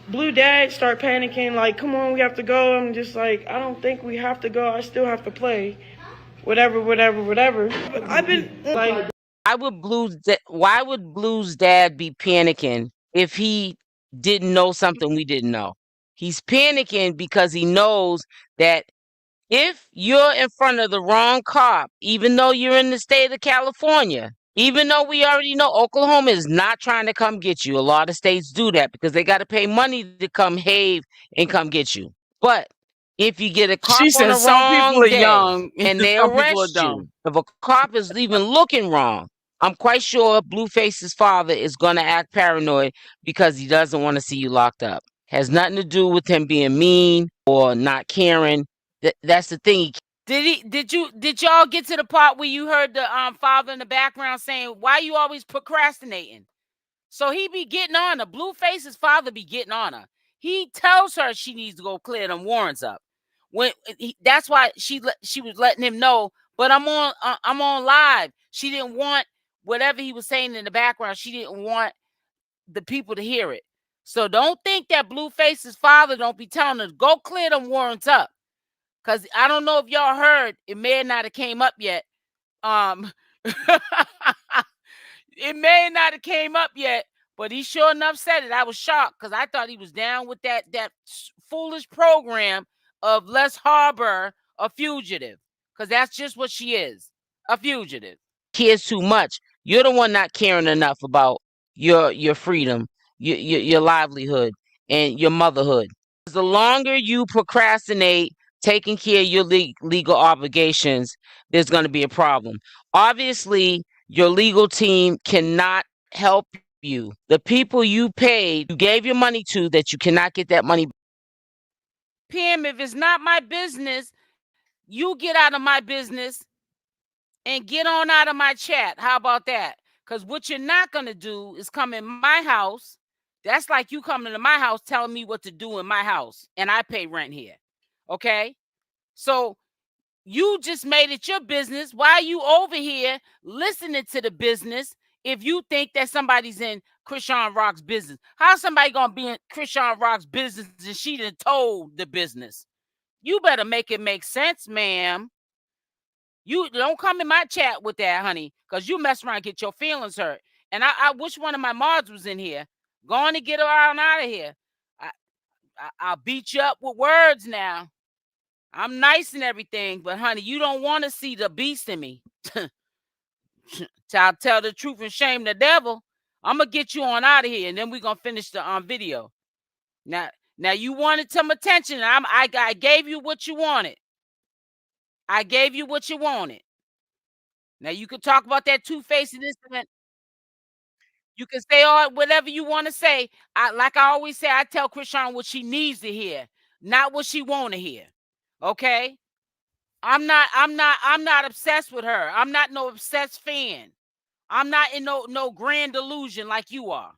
Blue Dad start panicking, like, come on, we have to go. I'm just like, I don't think we have to go. I still have to play. Whatever. But I've been like, why would Blue's dad be panicking if he didn't know something we didn't know? He's panicking because he knows that if you're in front of the wrong cop, even though you're in the state of California, even though we already know Oklahoma is not trying to come get you, a lot of states do that because they got to pay money to come and come get you. But if you get a cop She on said the some wrong people are day young and they some people are arrest you, dumb. if a cop is even looking wrong, I'm quite sure Blueface's father is going to act paranoid because he doesn't want to see you locked up. Has nothing to do with him being mean or not caring. That's the thing. Did y'all get to the part where you heard the father in the background saying, "Why you always procrastinating?" So he be getting on her. Blueface's father be getting on her. He tells her she needs to go clear them warrants up. That's why she was letting him know. But I'm on live. She didn't want whatever he was saying in the background. She didn't want the people to hear it. So don't think that Blueface's father don't be telling her, go clear them warrants up. Because I don't know if y'all heard, it may not have came up yet. It may not have came up yet, but he sure enough said it. I was shocked because I thought he was down with that foolish program of let's harbor a fugitive, because that's just what she is, a fugitive. Cares too much. You're the one not caring enough about your freedom, your livelihood, and your motherhood. The longer you procrastinate taking care of your legal obligations, there's going to be a problem. Obviously, your legal team cannot help you. The people you paid, you gave your money to, that you cannot get that money. Pam, if it's not my business, you get out of my business and get on out of my chat. How about that? Because what you're not going to do is come in my house. That's like you coming to my house telling me what to do in my house, and I pay rent here. Okay? So you just made it your business. Why are you over here listening to the business if you think that somebody's in Chrisean Rock's business? How's somebody going to be in Chrisean Rock's business and she done told the business? You better make it make sense, ma'am. You don't come in my chat with that, honey, because you mess around and get your feelings hurt. And I wish one of my mods was in here. Go on and get her out of here. I'll beat you up with words now. I'm nice and everything, but honey, you don't want to see the beast in me. I'll tell the truth and shame the devil. I'm gonna get you on out of here, and then we're gonna finish the video. Now you wanted some attention. I gave you what you wanted. I gave you what you wanted. Now you can talk about that two-face and this and that. You can say all whatever you want to say. Like I always say, I tell Chrisean what she needs to hear, not what she want to hear. Okay? I'm not obsessed with her. I'm not no obsessed fan. I'm not in no grand delusion like you are.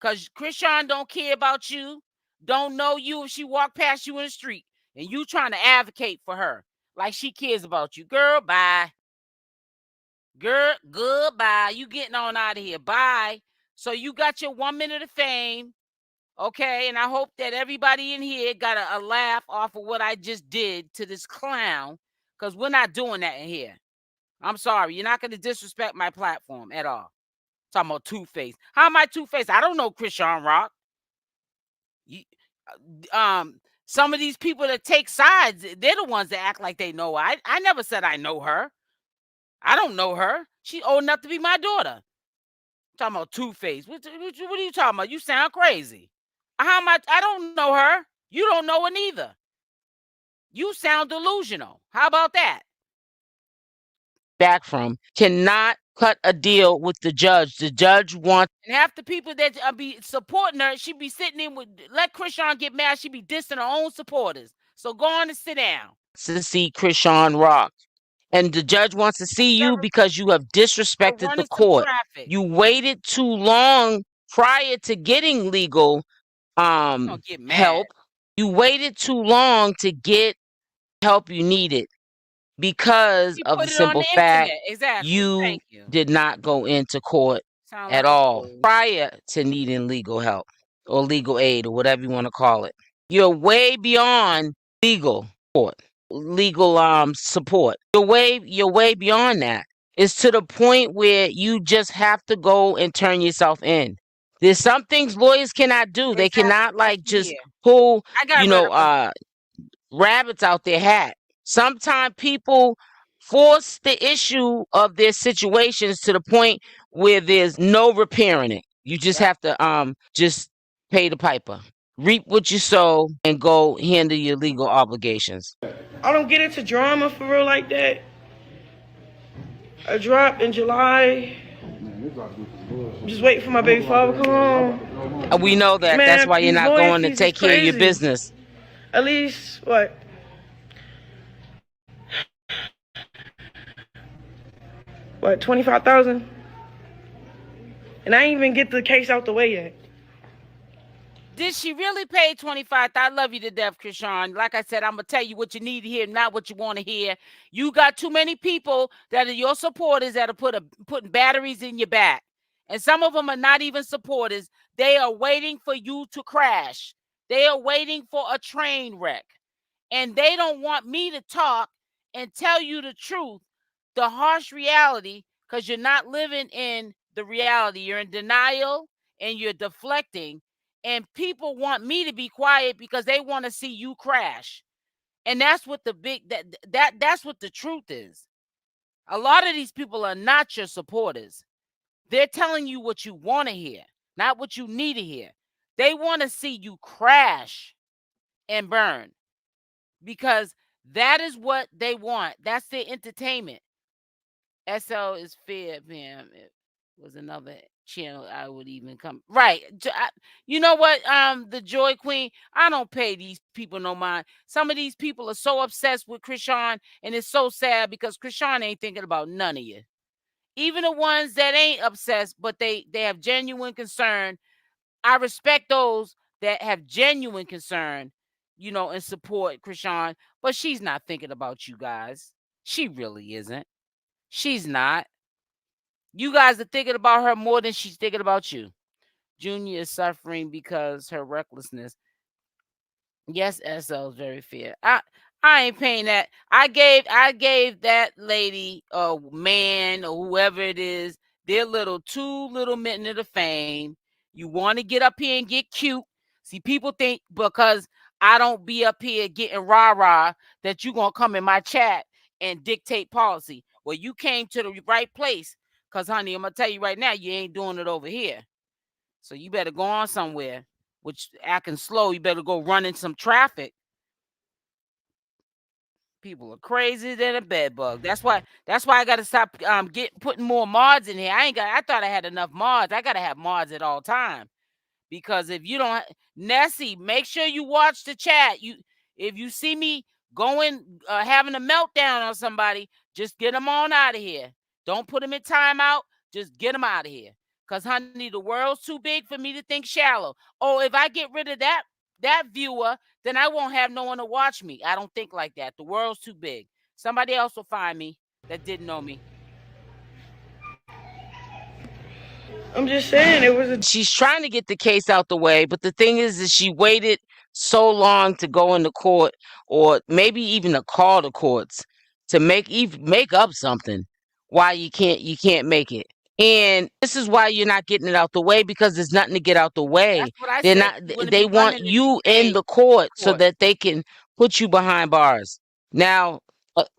Cause Chrisean don't care about you, don't know you if she walk past you in the street, and you trying to advocate for her like she cares about you. Girl, bye. Girl, goodbye. You getting on out of here. Bye. So you got your 1 minute of fame. Okay. And I hope that everybody in here got a laugh off of what I just did to this clown. Because we're not doing that in here. I'm sorry. You're not going to disrespect my platform at all. Talking about two-face. How am I two-face? I don't know Chrisean Rock. Some of these people that take sides, they're the ones that act like they know. I never said I know her. I don't know her. She's old enough to be my daughter. Talking about two-face. What are you talking about? You sound crazy. How much? I don't know her. You don't know her neither. You sound delusional. How about that? Back from cannot cut a deal with the judge. The judge wants, and half the people that be supporting her, she be sitting in with, let Chrisean get mad. She be dissing her own supporters. So go on and sit down. To see Chrisean Rock. And the judge wants to see you because you have disrespected the court. You waited too long prior to getting legal help. You waited too long to get help you needed because of the simple fact you did not go into court at all prior to needing legal help or legal aid or whatever you want to call it. You're way beyond legal court. Legal support. You're way beyond that. It's to the point where you just have to go and turn yourself in. There's some things lawyers cannot do. They cannot like just pull, rabbits out their hat. Sometimes people force the issue of their situations to the point where there's no repairing it. You just have to just pay the piper. Reap what you sow and go handle your legal obligations. I don't get into drama for real like that. I dropped in July. Just waiting for my baby father to come home. We know that. Man, that's why you're not going to take care of your business. At least, what? What, 25,000? And I ain't even get the case out the way yet. Did she really pay 25? I love you to death, Chrisean. Like I said, I'm going to tell you what you need to hear, not what you want to hear. You got too many people that are your supporters that are putting batteries in your back. And some of them are not even supporters. They are waiting for you to crash. They are waiting for a train wreck. And they don't want me to talk and tell you the truth, the harsh reality, because you're not living in the reality. You're in denial and you're deflecting. And people want me to be quiet because they want to see you crash. And that's what that's what the truth is. A lot of these people are not your supporters. They're telling you what you want to hear, not what you need to hear. They want to see you crash and burn because that is what they want. That's their entertainment. SL is fair, man. It was another channel I would even come. Right. You know what? The Joy Queen, I don't pay these people no mind. Some of these people are so obsessed with Chrisean, and it's so sad because Chrisean ain't thinking about none of you. Even the ones that ain't obsessed, but they have genuine concern. I respect those that have genuine concern, you know, and support Chrisean, but she's not thinking about you guys. She really isn't. She's not. You guys are thinking about her more than she's thinking about you. Junior is suffering because her recklessness. Yes, SL is very fair. I ain't paying that. I gave that lady, man, or whoever it is, They're too little minute of fame. You want to get up here and get cute. See, people think because I don't be up here getting rah-rah that you're going to come in my chat and dictate policy. Well, you came to the right place because, honey, I'm going to tell you right now, you ain't doing it over here. So you better go on somewhere, which acting slow. You better go run in some traffic. People are crazy than a bed bug. That's why I gotta stop putting more mods in here. I thought I had enough mods. I gotta have mods at all time. Because if you don't, Nessie, make sure you watch the chat. If you see me going having a meltdown on somebody, just get them on out of here. Don't put them in timeout. Just get them out of here. Because, honey, the world's too big for me to think shallow. Oh, if I get rid of that viewer, then I won't have no one to watch me. I don't think like that. The world's too big. Somebody else will find me that didn't know me. I'm just saying She's trying to get the case out the way, but the thing is she waited so long to go into court or maybe even to call the courts to make up something why you can't make it. And this is why you're not getting it out the way, because there's nothing to get out the way. That's what I They're said. not. They want you in the court so that they can put you behind bars. Now,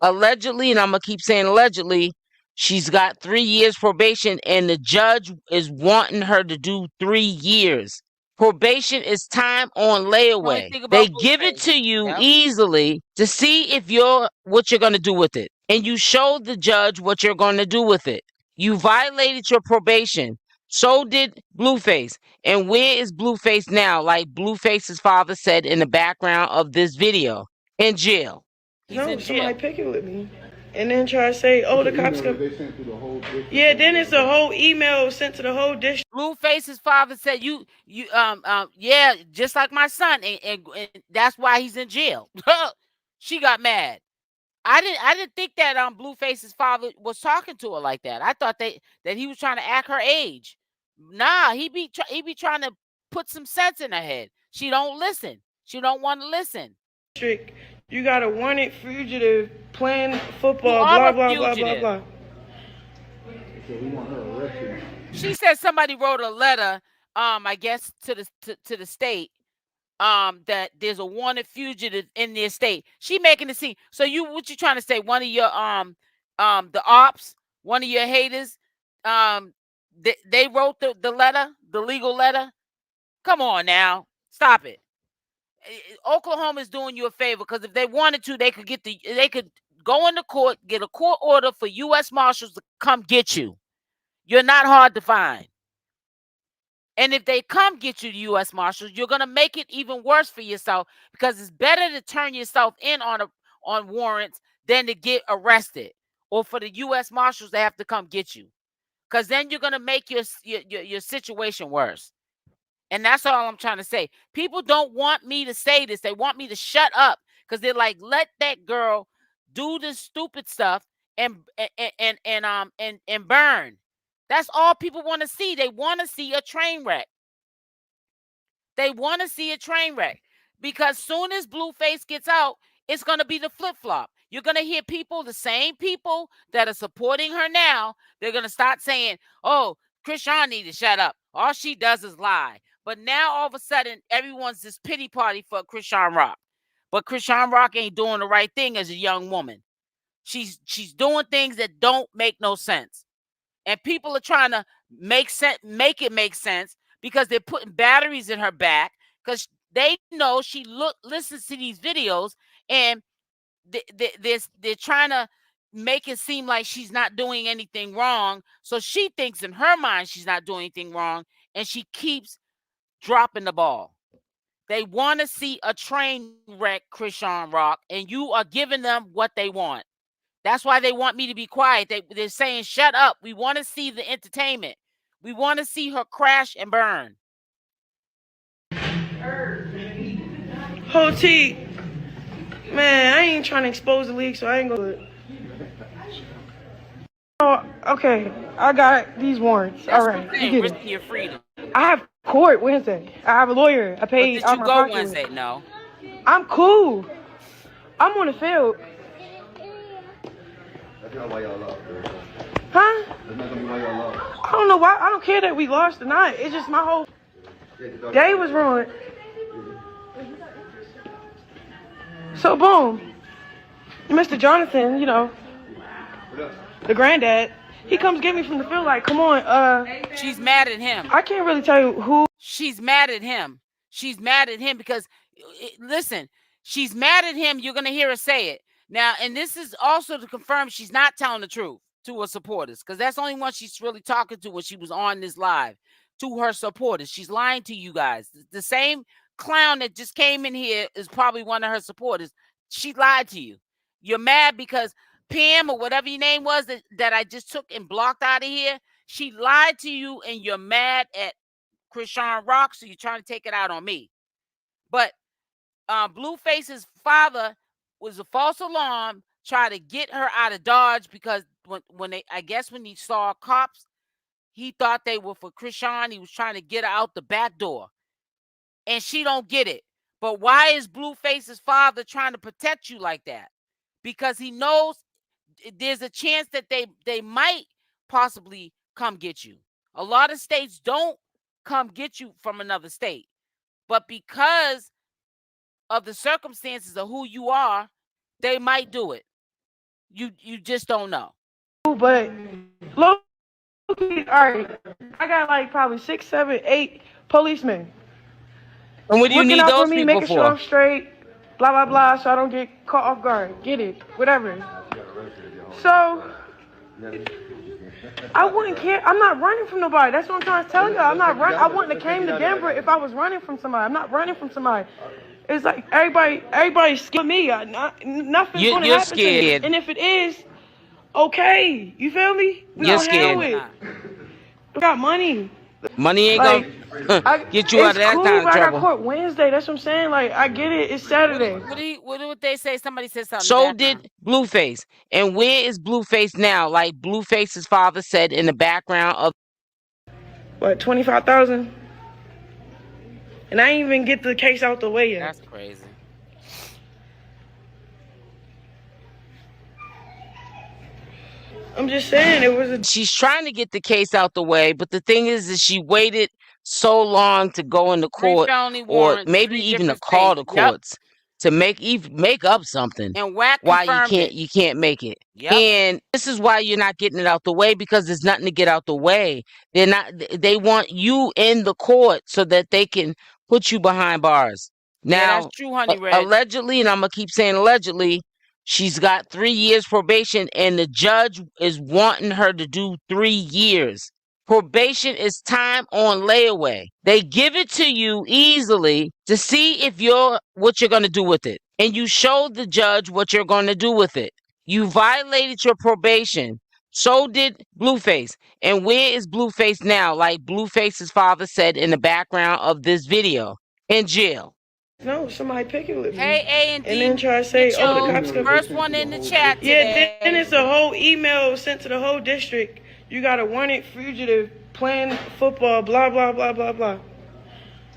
allegedly, and I'm gonna keep saying allegedly, she's got 3 years probation, and the judge is wanting her to do 3 years. Probation is time on layaway. They give it to you easily to see if what you're gonna do with it, and you show the judge what you're gonna do with it. You violated your probation. So did Blueface. And where is Blueface now? Like Blueface's father said in the background of this video. In jail. He's in jail. Somebody pick it with me. And then try to say, oh, the cops come. They sent through the whole district. Yeah, then it's a whole email sent to the whole district. Blueface's father said yeah, just like my son, and that's why he's in jail. She got mad. I didn't think that Blueface's father was talking to her like that. I thought that he was trying to act her age. Nah, he be trying to put some sense in her head. She don't listen. She don't want to listen. You got a wanted fugitive playing football, blah, blah, blah, blah, blah. So we want her arrested. She said somebody wrote a letter, I guess to the state, that there's a wanted fugitive in their state. She making it seem. So what you trying to say? One of your the ops, one of your haters, they wrote the letter, the legal letter. Come on now, stop it. Oklahoma is doing you a favor, because if they wanted to, they could go into court, get a court order for U.S. Marshals to come get you. You're not hard to find. And if they come get you, the U.S. Marshals, you're going to make it even worse for yourself, because it's better to turn yourself in on warrants than to get arrested or for the U.S. Marshals to have to come get you, because then you're going to make your situation worse. And that's all I'm trying to say. People don't want me to say this. They want me to shut up, because they're like, let that girl do this stupid stuff and burn. That's all people want to see. They want to see a train wreck. They want to see a train wreck, because soon as Blueface gets out, it's going to be the flip-flop. You're going to hear people, the same people that are supporting her now, they're going to start saying, oh, Chrisean need to shut up. All she does is lie. But now all of a sudden, everyone's this pity party for Chrisean Rock. But Chrisean Rock ain't doing the right thing as a young woman. She's doing things that don't make no sense. And people are trying to make it make sense, because they're putting batteries in her back, because they know she listens to these videos, and they're trying to make it seem like she's not doing anything wrong. So she thinks in her mind she's not doing anything wrong, and she keeps dropping the ball. They want to see a train wreck, Chrisean Rock, and you are giving them what they want. That's why they want me to be quiet. They're saying, shut up. We want to see the entertainment. We want to see her crash and burn. Hoti, man, I ain't trying to expose the league, so I ain't gonna do it. Oh, okay, I got these warrants. All right, you get risking your freedom. I have court Wednesday. I have a lawyer. I paid. But did you go Wednesday? No. I'm cool. I'm on the field. That's not why y'all lost, girl. Huh? That's not gonna be why y'all lost. know why. I don't care that we lost tonight. It's just my whole day was ruined. So boom, Mr. Jonathan, you know, the granddad, he comes get me from the field like, come on, She's mad at him. I can't really tell you who. She's mad at him. She's mad at him because, listen, she's mad at him. You're going to hear her say it. Now, and this is also to confirm she's not telling the truth to her supporters, because that's the only one she's really talking to when she was on this live, to her supporters. She's lying to you guys. The same clown that just came in here is probably one of her supporters. She lied to you. You're mad because Pam or whatever your name was that I just took and blocked out of here, she lied to you, and you're mad at Chrisean Rock, so you're trying to take it out on me. But Blueface's father was a false alarm, try to get her out of Dodge, because when he saw cops, he thought they were for Chrisean. He was trying to get her out the back door, and she don't get it. But why is Blueface's father trying to protect you like that? Because he knows there's a chance that they might possibly come get you. A lot of states don't come get you from another state, but because of the circumstances of who you are, they might do it. You just don't know. But look, all right, I got like probably 6, 7, 8 policemen. And what do you looking need out those for me, people making for? sure I'm straight, blah blah blah, so I don't get caught off guard. Get it, whatever. So I wouldn't care. I'm not running from nobody. That's what I'm trying to tell you. I'm not running. I wouldn't have came to Denver if I was running from somebody. I'm not running from somebody. It's like everybody's scared of me. Nothing's going to happen scared. to me. And if it is, okay. You feel me? You're scared. I got money. Money ain't like, gonna get you out of that cool, kind of but trouble. I got court Wednesday. That's what I'm saying. Like, I get it. It's Saturday. What would they say? Somebody said something. So did Blueface. And where is Blueface now? Like Blueface's father said in the background of what, 25,000? And I ain't even get the case out the way yet. That's crazy. I'm just saying it was a. she's trying to get the case out the way, but the thing is she waited so long to go into court, felony or warrants, maybe 3 even to different call the states. Yep. courts to make up something. And Wack Why confirmed it. you can't make it. Yep. And this is why you're not getting it out the way, because there's nothing to get out the way. They want you in the court so that they can put you behind bars. Yeah, Now, that's true, Honey Red. allegedly, and I'm gonna keep saying allegedly, she's got 3 years probation, and the judge is wanting her to do 3 years. Probation is time on layaway. They give it to you easily to see if what you're going to do with it. And you show the judge what you're going to do with it. You violated your probation. So did Blueface. And where is Blueface now? Like Blueface's father said in the background of this video. In jail. No, somebody pick it with me. Hey, A&D, and then try to say, oh, the cops come. first one in the chat Yeah, today. then it's a whole email sent to the whole district. You got a wanted fugitive playing football, blah, blah, blah, blah, blah.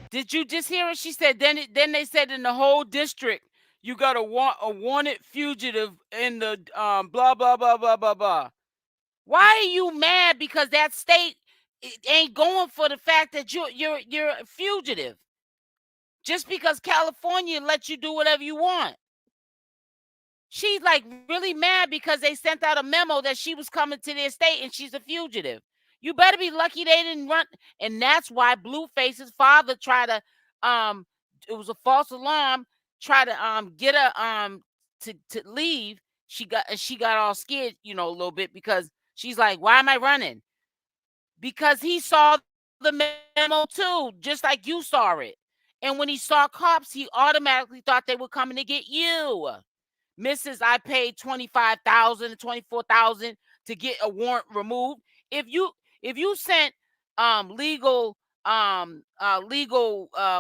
Did you just hear what she said? Then they said in the whole district, you got a wanted fugitive in the blah, blah, blah, blah, blah, blah. Why are you mad because that state ain't going for the fact that you're a fugitive? Just because California lets you do whatever you want. She's like really mad because they sent out a memo that she was coming to their state and she's a fugitive. You better be lucky they didn't run. And that's why Blueface's father tried to, it was a false alarm, try to get her to leave. She got all scared, a little bit, because she's like, why am I running? Because he saw the memo too, just like you saw it. And when he saw cops, he automatically thought they were coming to get you. Mrs. I paid $25,000, $24,000 to get a warrant removed. If you sent legal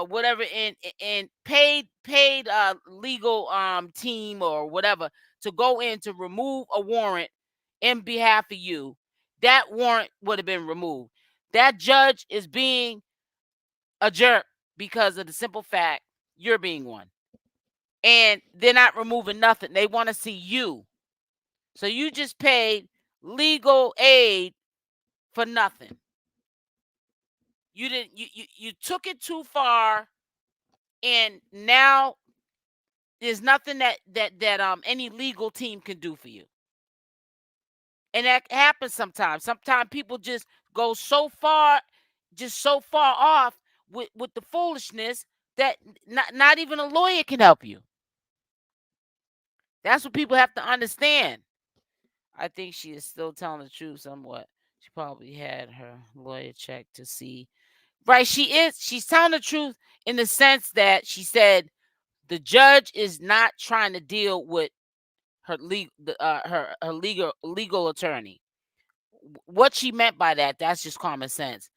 whatever and paid legal team or whatever to go in to remove a warrant in behalf of you, that warrant would have been removed. That judge is being a jerk because of the simple fact you're being one. And they're not removing nothing. They want to see you. So you just paid legal aid for nothing. You didn't. You took it too far, and now there's nothing that any legal team can do for you. And that happens sometimes. Sometimes people just go so far, just so far off with the foolishness that not even a lawyer can help you. That's what people have to understand. I think she is still telling the truth somewhat. She probably had her lawyer check to see. Right, she is. She's telling the truth in the sense that she said the judge is not trying to deal with her legal attorney. What she meant by that's just common sense.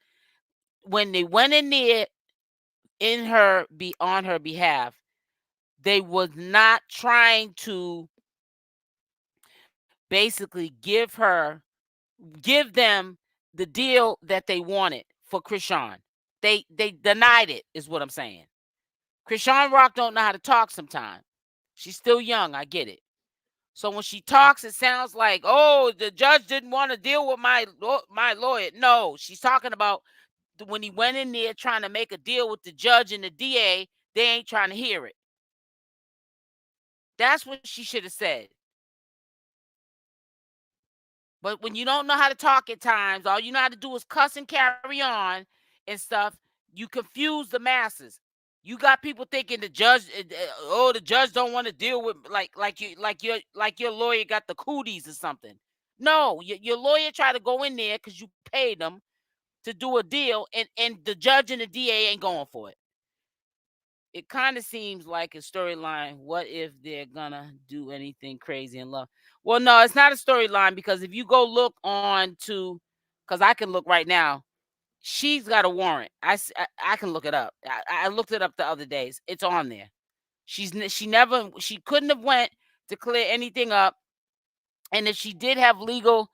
When they went in there on her behalf, they was not trying to basically give them the deal that they wanted for Chrisean. They denied it, is what I'm saying. Chrisean Rock don't know how to talk sometimes. She's still young, I get it. So when she talks, it sounds like, oh, the judge didn't want to deal with my lawyer. No, she's talking about when he went in there trying to make a deal with the judge and the DA, they ain't trying to hear it. That's what she should have said. But when you don't know how to talk at times, all you know how to do is cuss and carry on and stuff, you confuse the masses. You got people thinking the judge, the judge don't want to deal with like your lawyer got the cooties or something. No, your lawyer tried to go in there because you paid them to do a deal, and the judge and the DA ain't going for it. It kind of seems like a storyline. What if they're gonna do anything crazy in love? Well, no, it's not a storyline because if you go look on to, because I can look right now, she's got a warrant. I can look it up. I looked it up the other days. It's on there. She couldn't have went to clear anything up, and if she did have legal,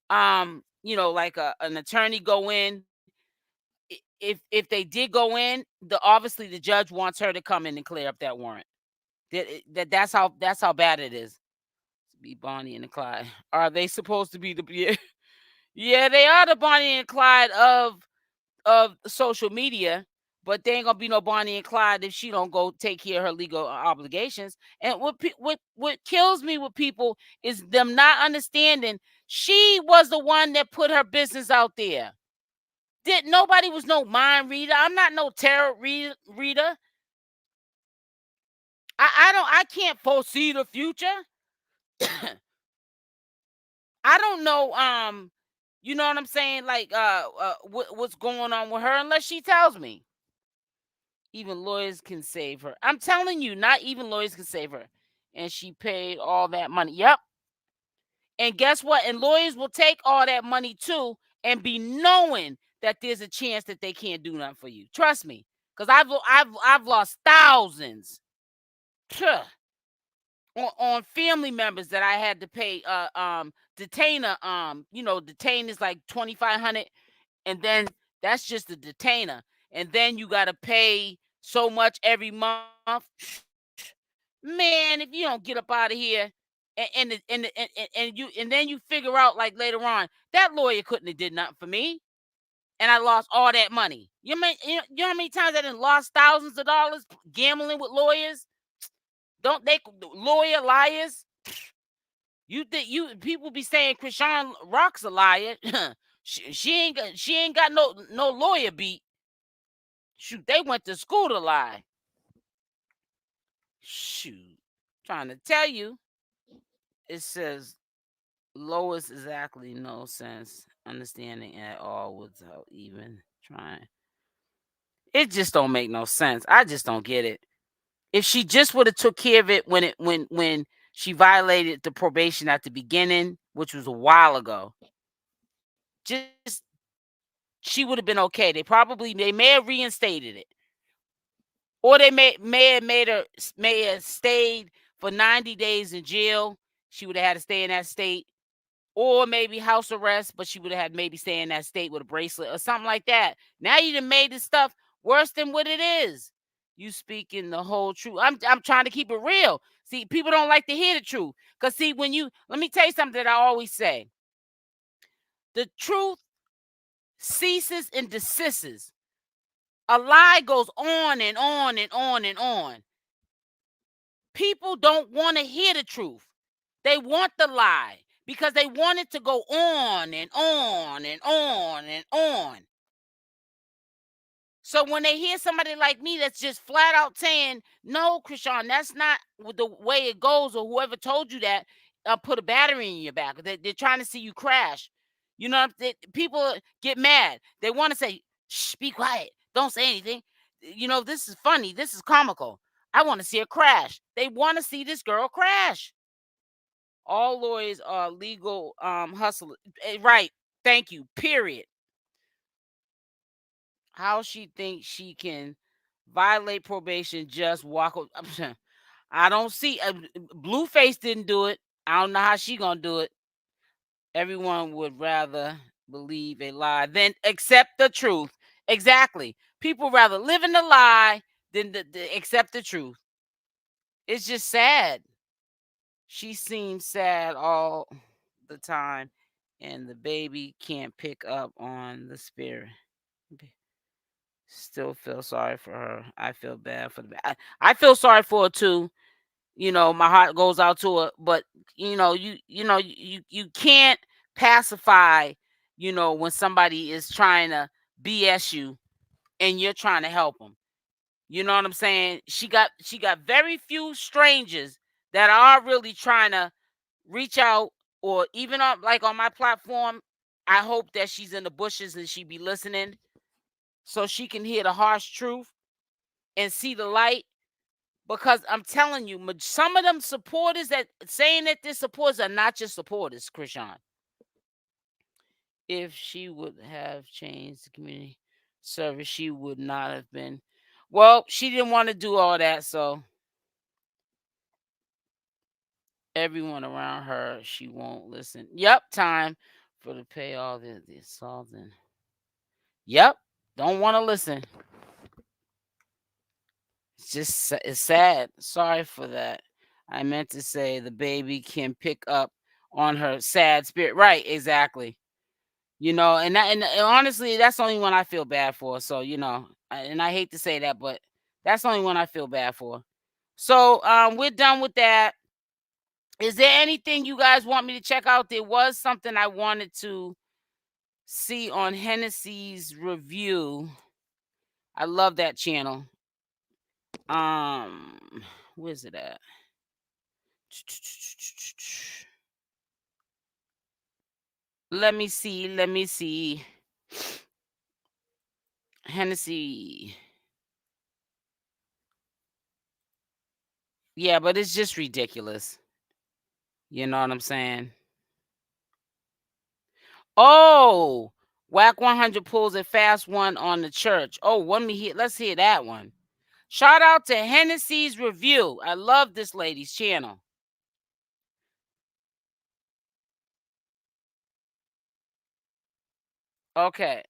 like an attorney go in, if they did go in, obviously the judge wants her to come in and clear up that warrant. That's how bad it is. To be Bonnie and Clyde. Are they supposed to be the yeah, they are the Bonnie and Clyde of social media, but they ain't gonna be no Bonnie and Clyde if she don't go take care of her legal obligations. And what kills me with people is them not understanding she was the one that put her business out there. Nobody was no mind reader. I'm not no tarot reader. I can't foresee the future. I don't know you know what I'm saying, like what's going on with her unless she tells me. Even lawyers can save her. I'm telling you, not even lawyers can save her. And she paid all that money. Yep. And guess what? And lawyers will take all that money too and be knowing that there's a chance that they can't do nothing for you. Trust me, because I've lost thousands on family members that I had to pay. Detainer. Detain is like $2,500, and then that's just the detainer, and then you got to pay so much every month. Man, if you don't get up out of here, and then you figure out like later on that lawyer couldn't have did nothing for me, and I lost all that money. You know how many times I done lost thousands of dollars gambling with lawyers? Don't they liars? You think people be saying Chrisean Rock's a liar? she ain't got no lawyer beat. Shoot, they went to school to lie. Shoot, trying to tell you. It says Lois exactly no sense understanding at all without even trying. It just don't make no sense. I just don't get it. If she just would have took care of it when she violated the probation at the beginning, which was a while ago, just she would have been okay. They may have reinstated it, or they may have stayed for 90 days in jail. She would have had to stay in that state, or maybe house arrest, but she would have had maybe stay in that state with a bracelet or something like that. Now you done made this stuff worse than what it is. You speaking the whole truth. I'm trying to keep it real. See, people don't like to hear the truth. Because see, let me tell you something that I always say. The truth ceases and desists A lie goes on and on and on and on. People don't want to hear the truth. They want the lie because they want it to go on and on and on and on. So when they hear somebody like me that's just flat out saying, no, Chrisean, that's not the way it goes, or whoever told you that, put a battery in your back. They're trying to see you crash. You know, people get mad. They want to say, shh, be quiet. Don't say anything. You know, this is funny. This is comical. I want to see her crash. They want to see this girl crash. All lawyers are legal hustlers. Right. Thank you. Period. How she thinks she can violate probation, just walk. I don't see. Blueface didn't do it. I don't know how she gonna do it. Everyone would rather believe a lie than accept the truth. Exactly. People rather live in the lie than accept the truth. It's just sad. She seems sad all the time, and the baby can't pick up on the spirit. Still feel sorry for her. I feel bad for the. I feel sorry for her too. You know, my heart goes out to her. But you know, you can't pacify. You know, when somebody is trying to BS you, and you're trying to help them. You know what I'm saying? She got very few strangers that are really trying to reach out, or even up like on my platform. I hope that she's in the bushes and she be listening, so she can hear the harsh truth and see the light. Because I'm telling you, some of them supporters that saying that they're supporters are not just supporters, Chrisean. If she would have changed the community service, she would not have been. Well, she didn't want to do all that, so everyone around her, she won't listen. Yep, time for to pay all the assault. Yep, don't want to listen. It's sad. Sorry for that. I meant to say the baby can pick up on her sad spirit. Right, exactly. You know, and honestly, that's the only one I feel bad for. So, you know, and I hate to say that, but that's the only one I feel bad for. So, we're done with that. Is there anything you guys want me to check out? There was something I wanted to see on Hennessy's review. I love that channel. Where's it at? Let me see. Hennessy. Yeah, but it's just ridiculous. You know what I'm saying? Oh, Wack 100 pulls a fast one on the church. Oh, let's hear that one. Shout out to Hennessy's review. I love this lady's channel. Okay.